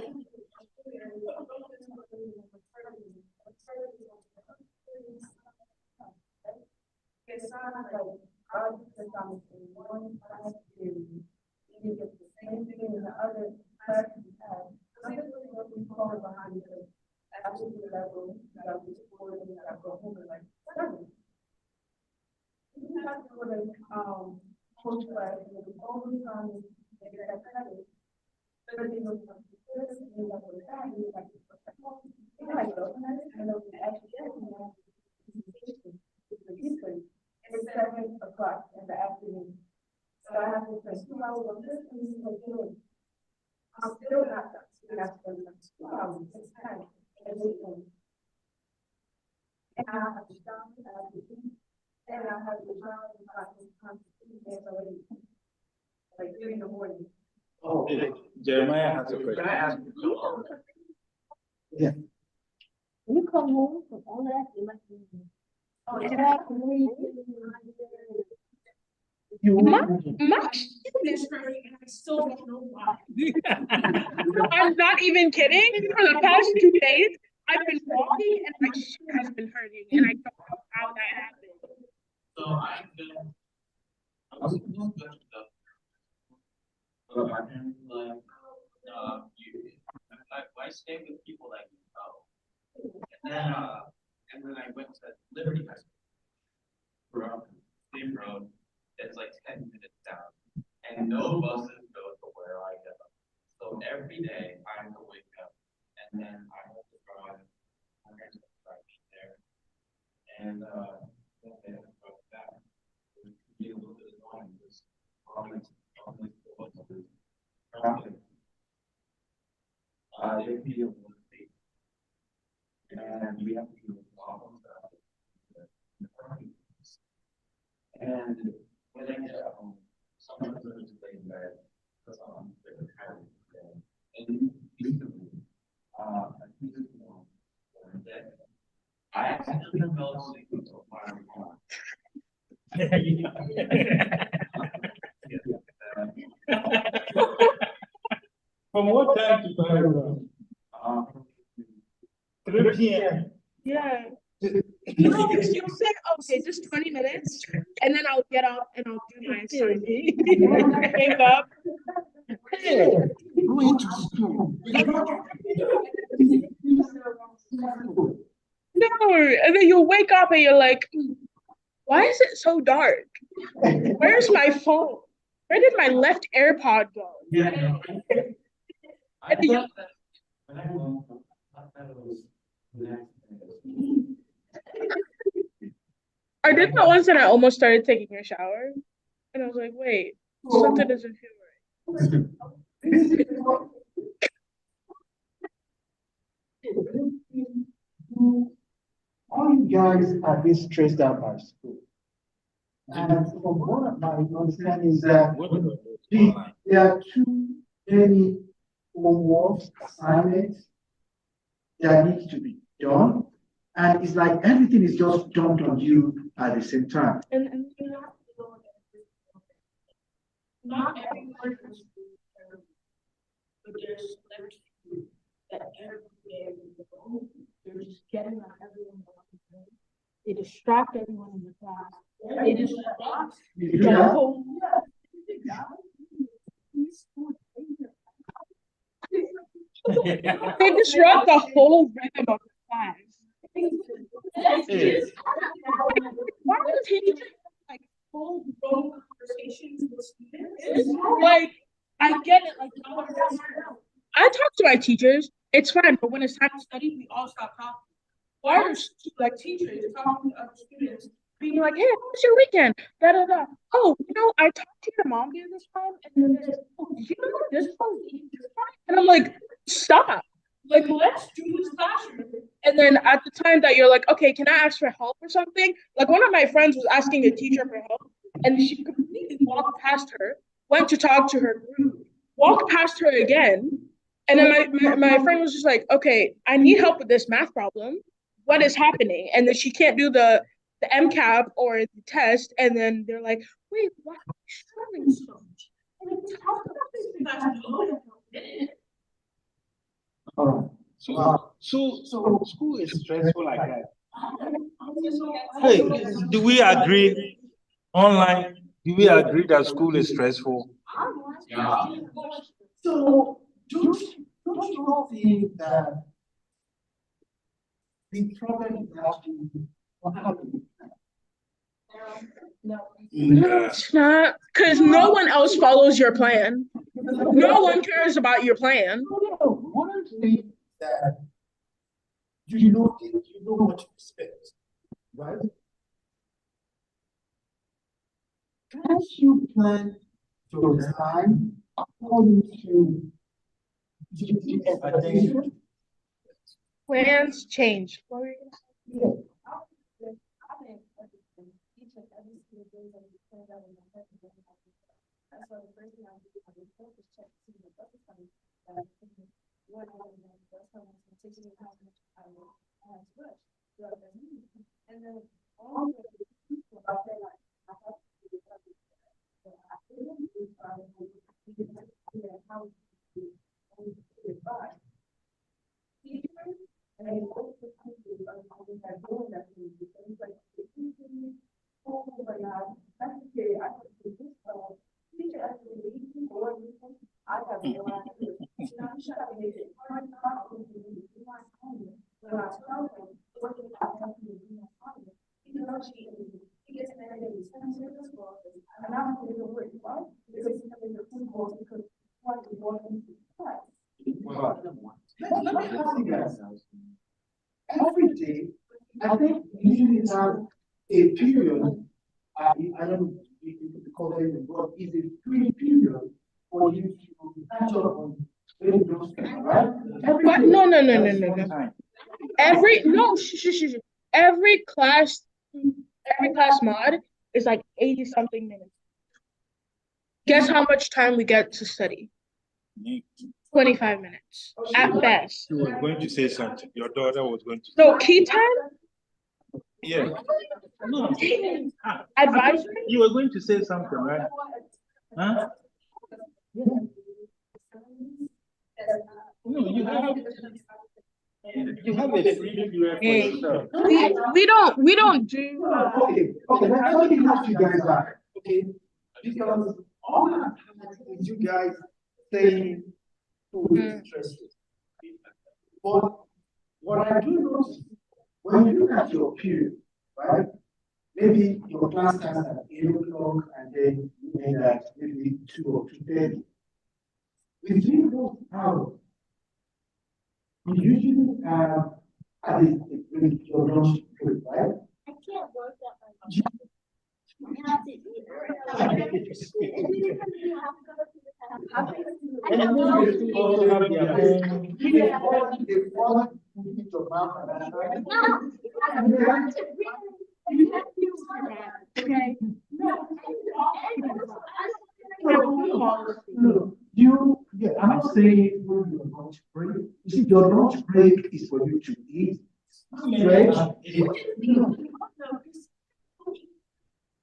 It's not like I just in one class period, you get the same thing in the other class you have. So this is what we call it behind the absolute level, you got to support and you got to go home and like seven. You have to go to post class and the only time they get that credit. But they don't have to do this, and you have to go back, and you have to go back home. You know, I go, and I know the actual and it's 7 o'clock in the afternoon. So I have to spend 2 hours on this and this is doing. I'm still not done. So I have to spend 2 hours, 6 times, and everything. And I have to stop, I have to eat, and I have to drive and come to eat there already. Like 3 in the morning. Oh, Jeremiah has a question. Can I ask you? Yeah. When you come home from all that, you must be. Oh, yeah. My skin is hurting and I still don't know why. I'm not even kidding. For the past 2 days, I've been walking and my shin has been hurting and I don't know how that happened. So I was doing good stuff. But my parents were like, why stay with people that you know? And then I went to Liberty High School. From same road, it's like 10 minutes down. And no buses go to where I live. So every day I have to wake up and then I have to drive. My parents have to drive me there. And then they have to go back. It can be a little bit annoying because always traffic. There can be a little late. And we have to do a lot of stuff. And when I get home, sometimes I just lay in bed because I'm very tired. And recently, I think it's more that I actually fell asleep until 5 o'clock. From what time to 5 o'clock? 3 p.m. Yeah. You said, okay, just 20 minutes, and then I'll get up and I'll do my assignment. Wake up. Going to school. No, and then you wake up and you're like, why is it so dark? Where's my phone? Where did my left AirPod go? Yeah. And you, I did that once and I almost started taking a shower. And I was like, wait, something doesn't feel right. All you guys are being stressed out by school. And from what my understanding is that there are too many homework assignments that need to be done. And it's like everything is just dumped on you at the same time. And you have to go not everyone has to be terrible, but there's select few that every day they're just getting on everyone else's way. They distract everyone in the class. They distract the whole. They disrupt the whole rhythm of the class. Why are the teachers like full blown conversations with students? Like, I get it. Like, I talk to my teachers. It's fine, but when it's time to study, we all stop talking. Why are like teachers talking to other students, being like, "Hey, how was your weekend?" Da da da. Oh, I talked to your mom the other time, and then there's, oh, did you know this was eating this time? And I'm like, stop. Like, let's do this classroom. And then at the time that you're like, okay, can I ask for help or something? Like, one of my friends was asking a teacher for help, and she completely walked past her, went to talk to her group, walked past her again. And then my friend was just like, okay, I need help with this math problem. What is happening? And then she can't do the MCAP or the test. And then they're like, wait, why are you struggling so much? And we talked about this in class. So school is stressful like that. Hey, do we agree online? Do we agree that school is stressful? Yeah. So don't you all think that the problem is actually what happened? No, it's not, because no one else follows your plan. No one cares about your plan. What I'm saying is that you know what to expect, right? Can't you plan your time according to the expectation? Plans change. Yeah. Every day, I think we usually have a period, I don't know if you could call it, but it's a free period for you to catch up on those things, right? But no. Every class mod is like 80 something minutes. Guess how much time we get to study? 25 minutes at best. You were going to say something. Your daughter was going to. No, key time? Yeah. No. Advisory? You were going to say something, right? Huh? No, you have a free period for yourself. We don't do. Okay, that's how you guys are. Okay, because all the time you guys saying who is interested. But what I do notice, when you look at your period, right? Maybe your class starts at 8 o'clock and then you end at maybe 2 or 2:30. Within those hours, you usually have at least a break, your lunch break, right? I can't work that much. I have to eat. And then they also have their own. They follow your mouth Okay. Yeah, I'm not saying for your lunch break. You see, your lunch break is for you to eat, stretch.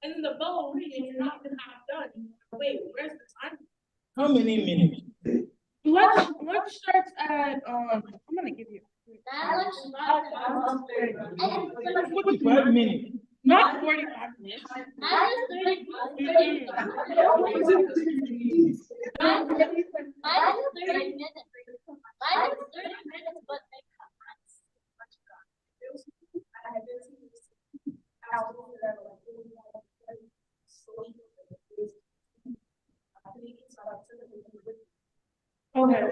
And then the bell will ring and you're not even half done. Wait, where's the time? How many minutes? Lunch starts at I'm gonna give you. 45 minutes. Not 45 minutes. 30 minutes, but Okay.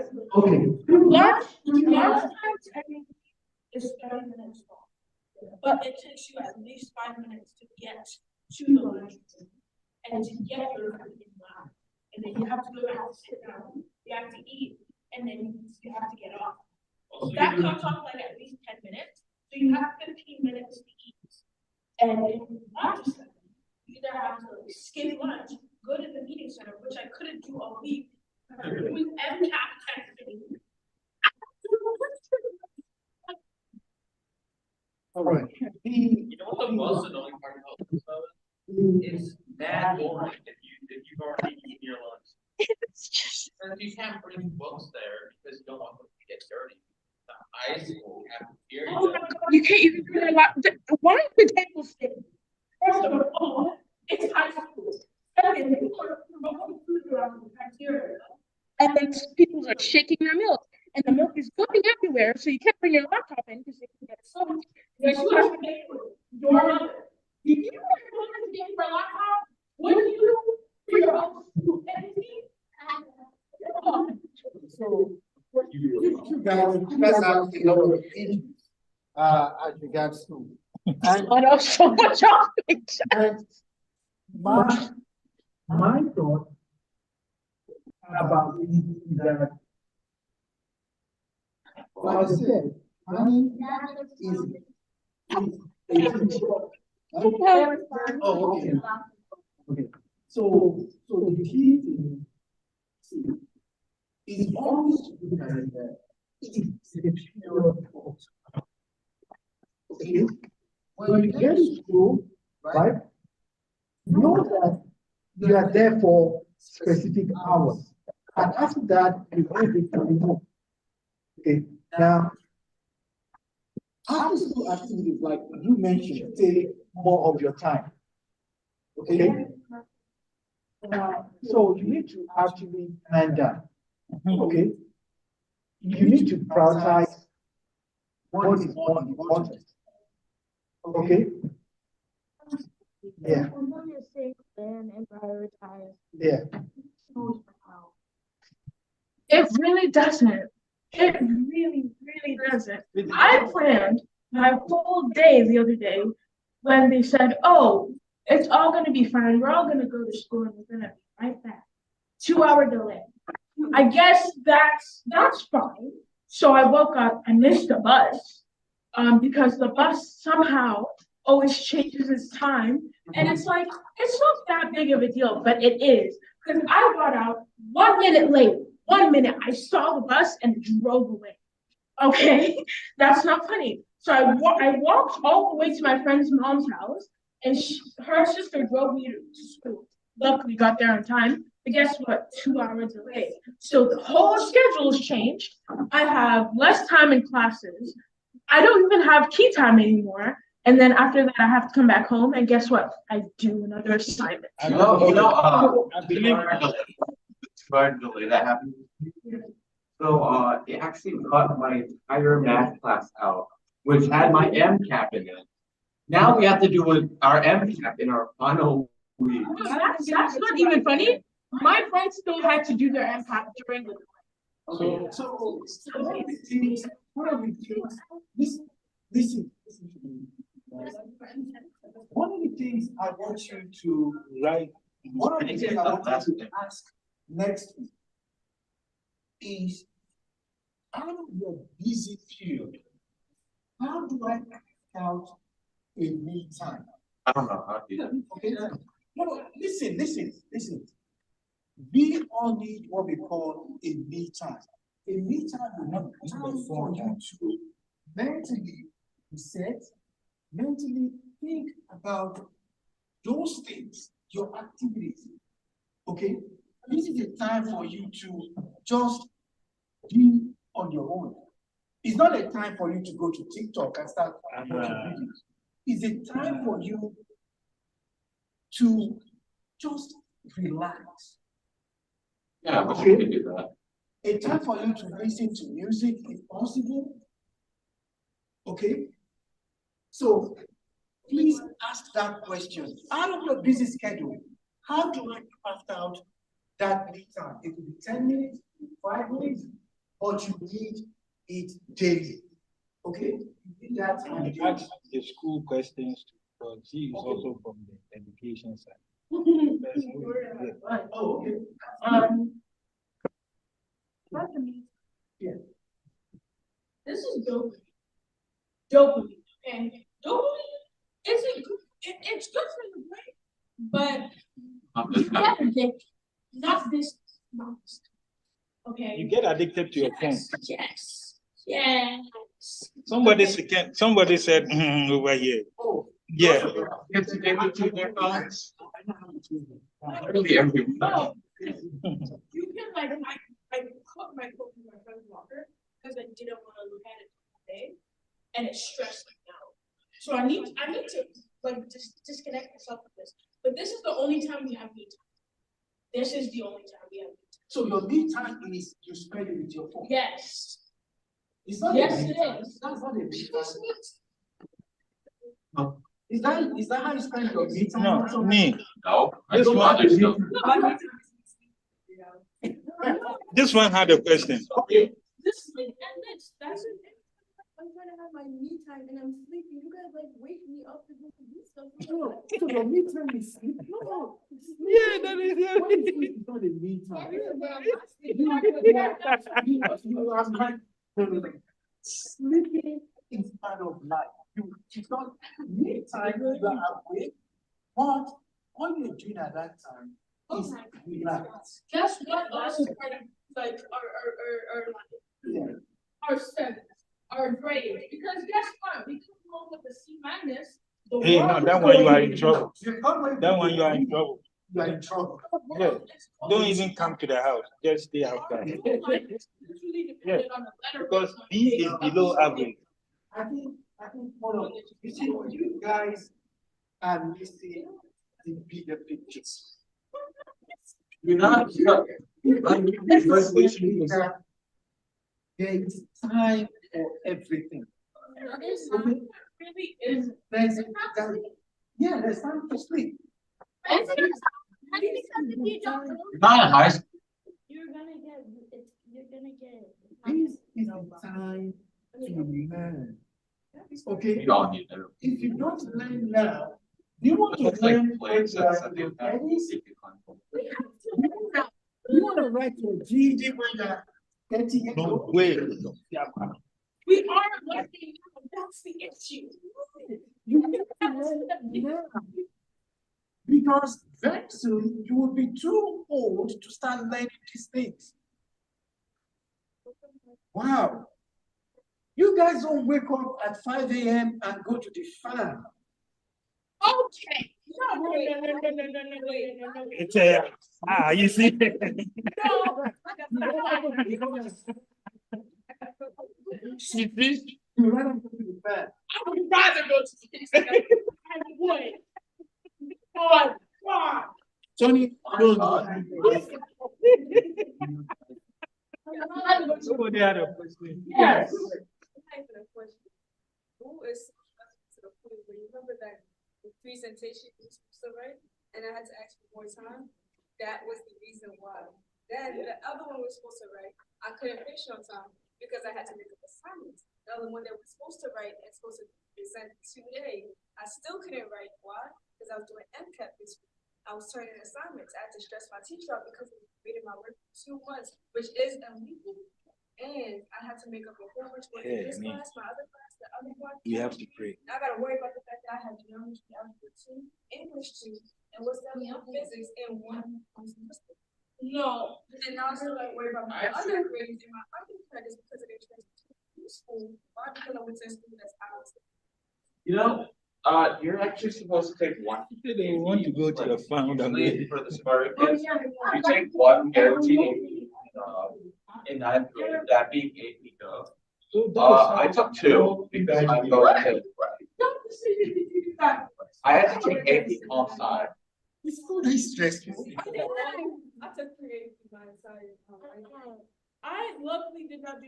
Lunch time technically is 30 minutes long, but it takes you at least 5 minutes to get to the lunch and to get your food in line. And then you have to go back to sit down, you have to eat, and then you have to get off. So that comes off like at least 10 minutes. So you have 15 minutes to eat. And if you want to study, you either have to skip lunch, go to the meeting center, which I couldn't do all week. With MCAT testing. All right. You know what the most annoying part about this is that boring if you've already eaten your lunch. It's just And you can't bring books there because you don't want them to get dirty. The high school cafeteria. oh my God, you can't even bring a lot. Why are the tables sitting? First of all, it's high school. Second, people are promoting food around the cafeteria. And then people are shaking their milk. And the milk is going everywhere, so you can't bring your laptop in because you can get soaked. Because you have to pay for your mother. If you want your mother to pay for a laptop, wouldn't you for your own food anything? So you guys have a lot of issues as regards to. And I know so much of it. and my thought about it is that, like I said, money is a tool. Oh, okay. Okay. So the key thing is always to look at it that it's a pure thought. Okay? When you get to school, right? Know that you are there for specific hours. And after that, you move it to remove. Okay, now, after school activities, like you mentioned, take more of your time. Okay? So you need to actually plan that. Okay? You need to prioritize what is more important. Okay? Yeah. And prioritize. Yeah. It really doesn't. It really, really doesn't. I planned my whole day the other day when they said, oh, it's all going to be fine. We're all going to go to school and we're going to be right back. 2-hour delay. I guess that's fine. So I woke up, I missed the bus because the bus somehow always changes its time. And it's like, it's not that big of a deal, but it is. Because I got out 1 minute late. 1 minute, I saw the bus and drove away. Okay, that's not funny. So I walked all the way to my friend's mom's house, and her sister drove me to school. Luckily, got there on time. But guess what? 2-hour delay. So the whole schedule has changed. I have less time in classes. I don't even have key time anymore. And then after that, I have to come back home. And guess what? I do another assignment. I believe delay that happened. So it actually cut my entire math class out, which had my MCAP in it. Now we have to do our MCAP in our final week. That's not even funny. My friends still had to do their MCAP during the Okay. So one of the things, listen to me. One of the things I want you to write, one of the things I want you to ask next week is, out of your busy period, how do I carve out a me time? I don't know how to do that. Okay, no, listen. We all need what we call a me time. A me time will not be time for you to mentally reset, mentally think about those things, your activities. Okay? This is a time for you to just be on your own. It's not a time for you to go to TikTok and start watching videos. It's a time for you to just relax. Yeah, but you can do that. A time for you to listen to music if possible. Okay? So please ask that question. Out of your busy schedule, how do I craft out that me time? It could be 10 minutes, 5 minutes, but you need it daily. Okay? You need that time daily. Ask the school questions because he is also from the education side. Oh, okay. Yeah. This is dopamine. Dopamine. And dopamine isn't good. It's good for the brain, but you get addicted. Not this. Okay. You get addicted to your phone. Yes. Somebody said over here. Oh, yeah. It's addicted to their phones. Really, everyone. Oh, you can like I put my phone in my friend's locker because I didn't want to look at it all day, and it stressed me out. So I need to like just disconnect myself from this. But this is the only time we have me time. This is the only time we have me time. So your me time is you spend it with your phone. Yes. It's not Yes, a me it time. is. That's not a me time. Is that how you spend your me time? No, me. No, This one. This one had a question. Okay. This and that's it. I'm trying to have my me time and I'm sleeping. You guys like wake me up to go do stuff. No, so your me time is sleep. No. Yeah, that is it. What is sleep? It's not a me time. Sleeping is part of life. It's not me time. You are awake, but all you're doing at that time is relax. Guess what? That's part of like our life. Our studies, our grades. Because guess what? We come home with the C-. Hey, no, that one you are in trouble. That one you are in trouble. you are in trouble. Yeah. Don't even come to the house. Just stay outside. Yeah. Because B is below average. I think, hold on. You see, you guys are missing the bigger pictures. You're not. There is time for everything. Yeah, there's time to sleep. Not in high school. You're gonna get This is the time to learn. Okay? We all need to. If you don't learn now, you want to Looks like learn plays when you that's are a in your big 30s? You want to write your GED when you're 30 years No old? way. We aren't learning now. That's the issue. You need to learn now. Because very soon you will be too old to start learning these things. Wow. You guys don't wake up at 5 a.m. and go to the farm. Okay. No, wait. It's you see. You rather go to the farm. I would rather go to the I would. Oh, God. Tony, no. Somebody had a question. Yes. Who is to the point where you remember that the presentation was so right, and I had to ask for more time? That was the reason why. Then the other one was supposed to write. I couldn't finish on time because I had to make up assignments. The other one that was supposed to write and supposed to present today, I still couldn't write. Why? Because I was doing MCAT this week. I was turning assignments. I had to stress my teacher out because I was reading my work for 2 months, which is illegal. And I had to make up a whole bunch of work in this class, my other class, the other one. We have to pray. I gotta worry about the fact that I had geometry, algebra 2, English 2, and what's that physics in one semester. No. And now I still like worry about my other grades and my other credits because of their transition to school, or because I went to a school that's out. You know, you're actually supposed to take one. They want to go to the farm. For the smarter kids, you take one guaranteed. In ninth grade, that being AP Gov. I took 2 because I'm going to. I had to take AP Comp Sci. It's so stressful. I took creative design science. I luckily did not do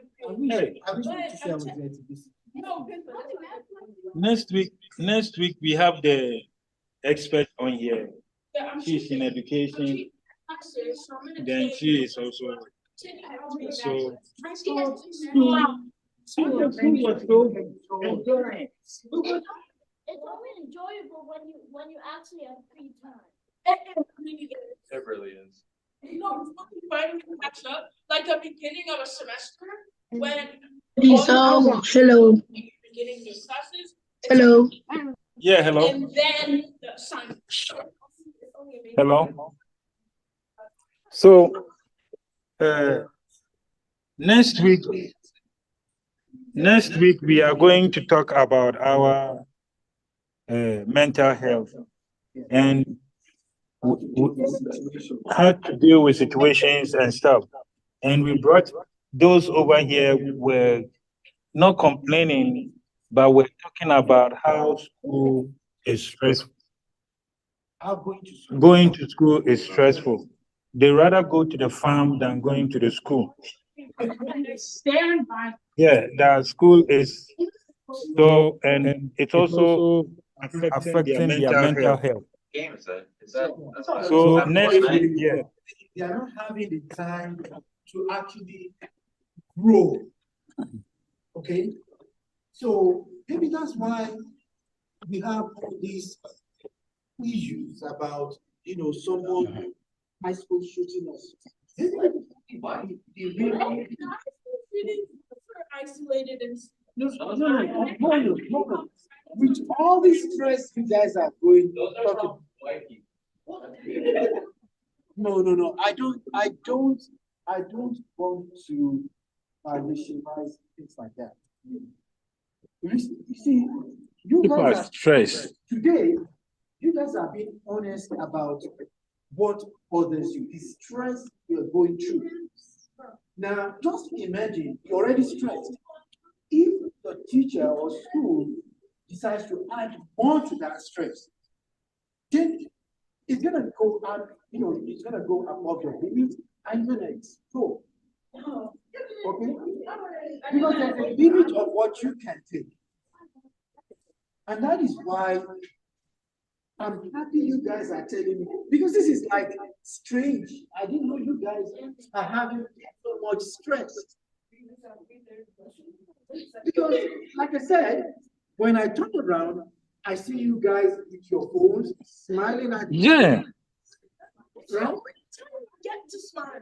Hey, I wish you to say I was there to visit. No, Next week we have the expert on here. Yeah, I'm She's in education. Then she is also so. It's always enjoyable when you actually have free time. It really is. You know, it's fucking fun to catch up. Like the beginning of a semester when Hello. beginning your classes. Hello. Yeah, hello. And then the assignment. Hello. So, next week we are going to talk about our mental health and how to deal with situations and stuff. And we brought those over here were not complaining, but we're talking about how school is stressful. Going to school is stressful. They rather go to the farm than going to the school. Stand by. Yeah, the school is so, and it's also affecting their mental health. Game is that? Is that? That's what So that's next what I- week, yeah. They are not having the time to actually grow. Okay? So maybe that's why we have all these issues about, someone high school shooting us. Isolated and. No. With all this stress you guys are going talking. No. I don't want to rationalize things like that. You see, you People guys are stressed. today, you guys are being honest about what bothers you, the stress you're going through. Now, just imagine you're already stressed. If the teacher or school decides to add more to that stress, then it's gonna go up, it's gonna go above your limit and you're gonna explode. Okay? Because there's a limit of what you can take. And that is why I'm happy you guys are telling me, because this is like strange. I didn't know you guys are having so much stress. Because, like I said, when I turn around, I see you guys with your phones smiling at me. Yeah. Right? Get to smile.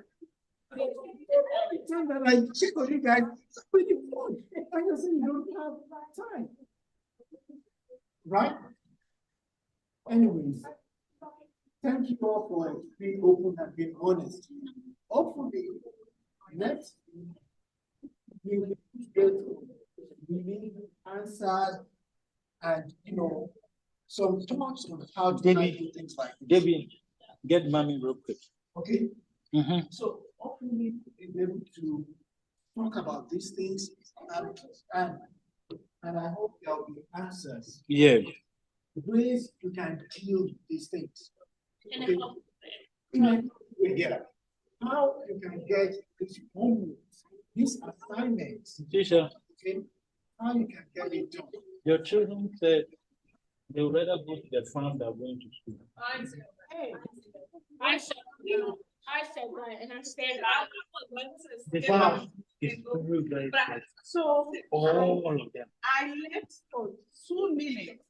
Every time that I check on you guys, with your phone, I just say you don't have time. Right? Anyways, thank you all for being open and being honest. Hopefully, next we will get unique answers and some thoughts on how to do things like this. David, get mommy real quick. Okay. Mm-hmm. So hopefully we'll be able to talk about these things and I hope there will be answers. Yeah. Ways you can deal with these things. In a Okay. healthy In a healthy way, yeah. How you can get these homework, these assignments. Teacher, Okay. How you can get it done. your children said they would rather go to the farm than going to school. I said, hey, I said that, and I stand out. The farm is very, very expensive. So All of them. I left for 2 minutes.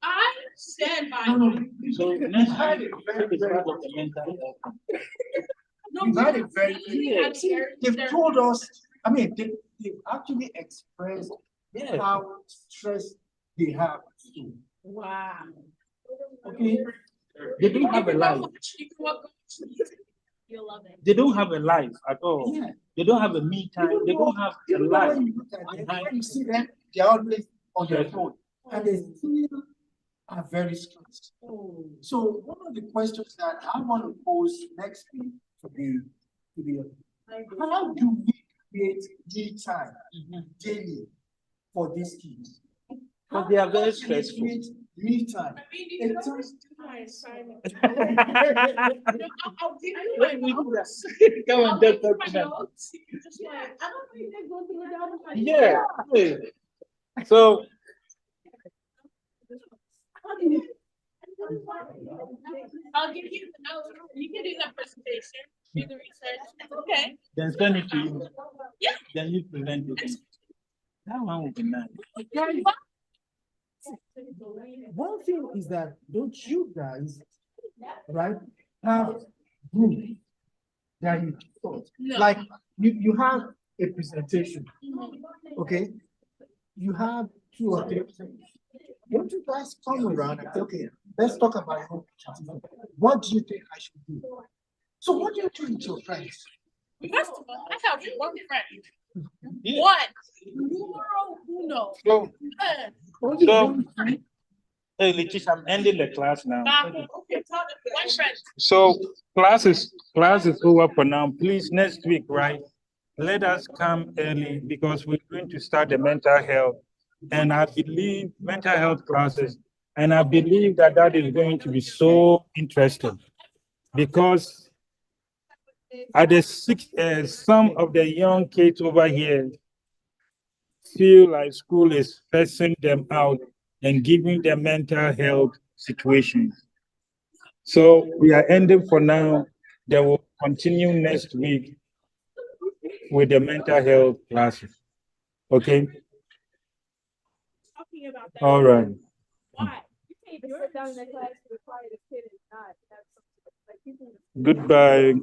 I stand by. So next time, it's part of the mental health. You've had it very clear. They've told us, they've actually expressed how stressed they have. Wow. Okay. They don't have a life. You'll love it. They don't have a life at all. Yeah. They don't have a me time. They don't have a life. When you see them, they're always on their phone. And they still are very stressed. So one of the questions that I want to pose next week to the how do we create me time daily for these kids? But they are very How do we stressful. create me time? You don't do my assignment. I'll give you my notes. Come on, I'll give you talk my to them. notes. You're just like, I don't think they're going to the job. Yeah. So I'll give you the notes. You can do that presentation, do the research. Okay. then send it to you. Yeah. Then you present it. That one will be nice. One thing is that don't you guys, right, have group that you thought, No. like you have a presentation, okay? You have 2 or 3 things. Don't you guys come around and say, okay, let's talk about your presentation. What do you think I should do? So what do you do with your friends? First of all, I have one friend. Yeah. One. Numero uno. So, Good. hey, Letitia, I'm ending the class now. Okay, one friend. So class is over for now. Please, next week, right? Let us come early because we're going to start the mental health. And I believe mental health classes, and I believe that is going to be so interesting because at the some of the young kids over here feel like school is stressing them out and giving them mental health situations. So we are ending for now. They will continue next week with the mental health classes. Okay? Talking about that. All right. Why? You can't even sit down in the class to require the kid and not have something like people. Goodbye.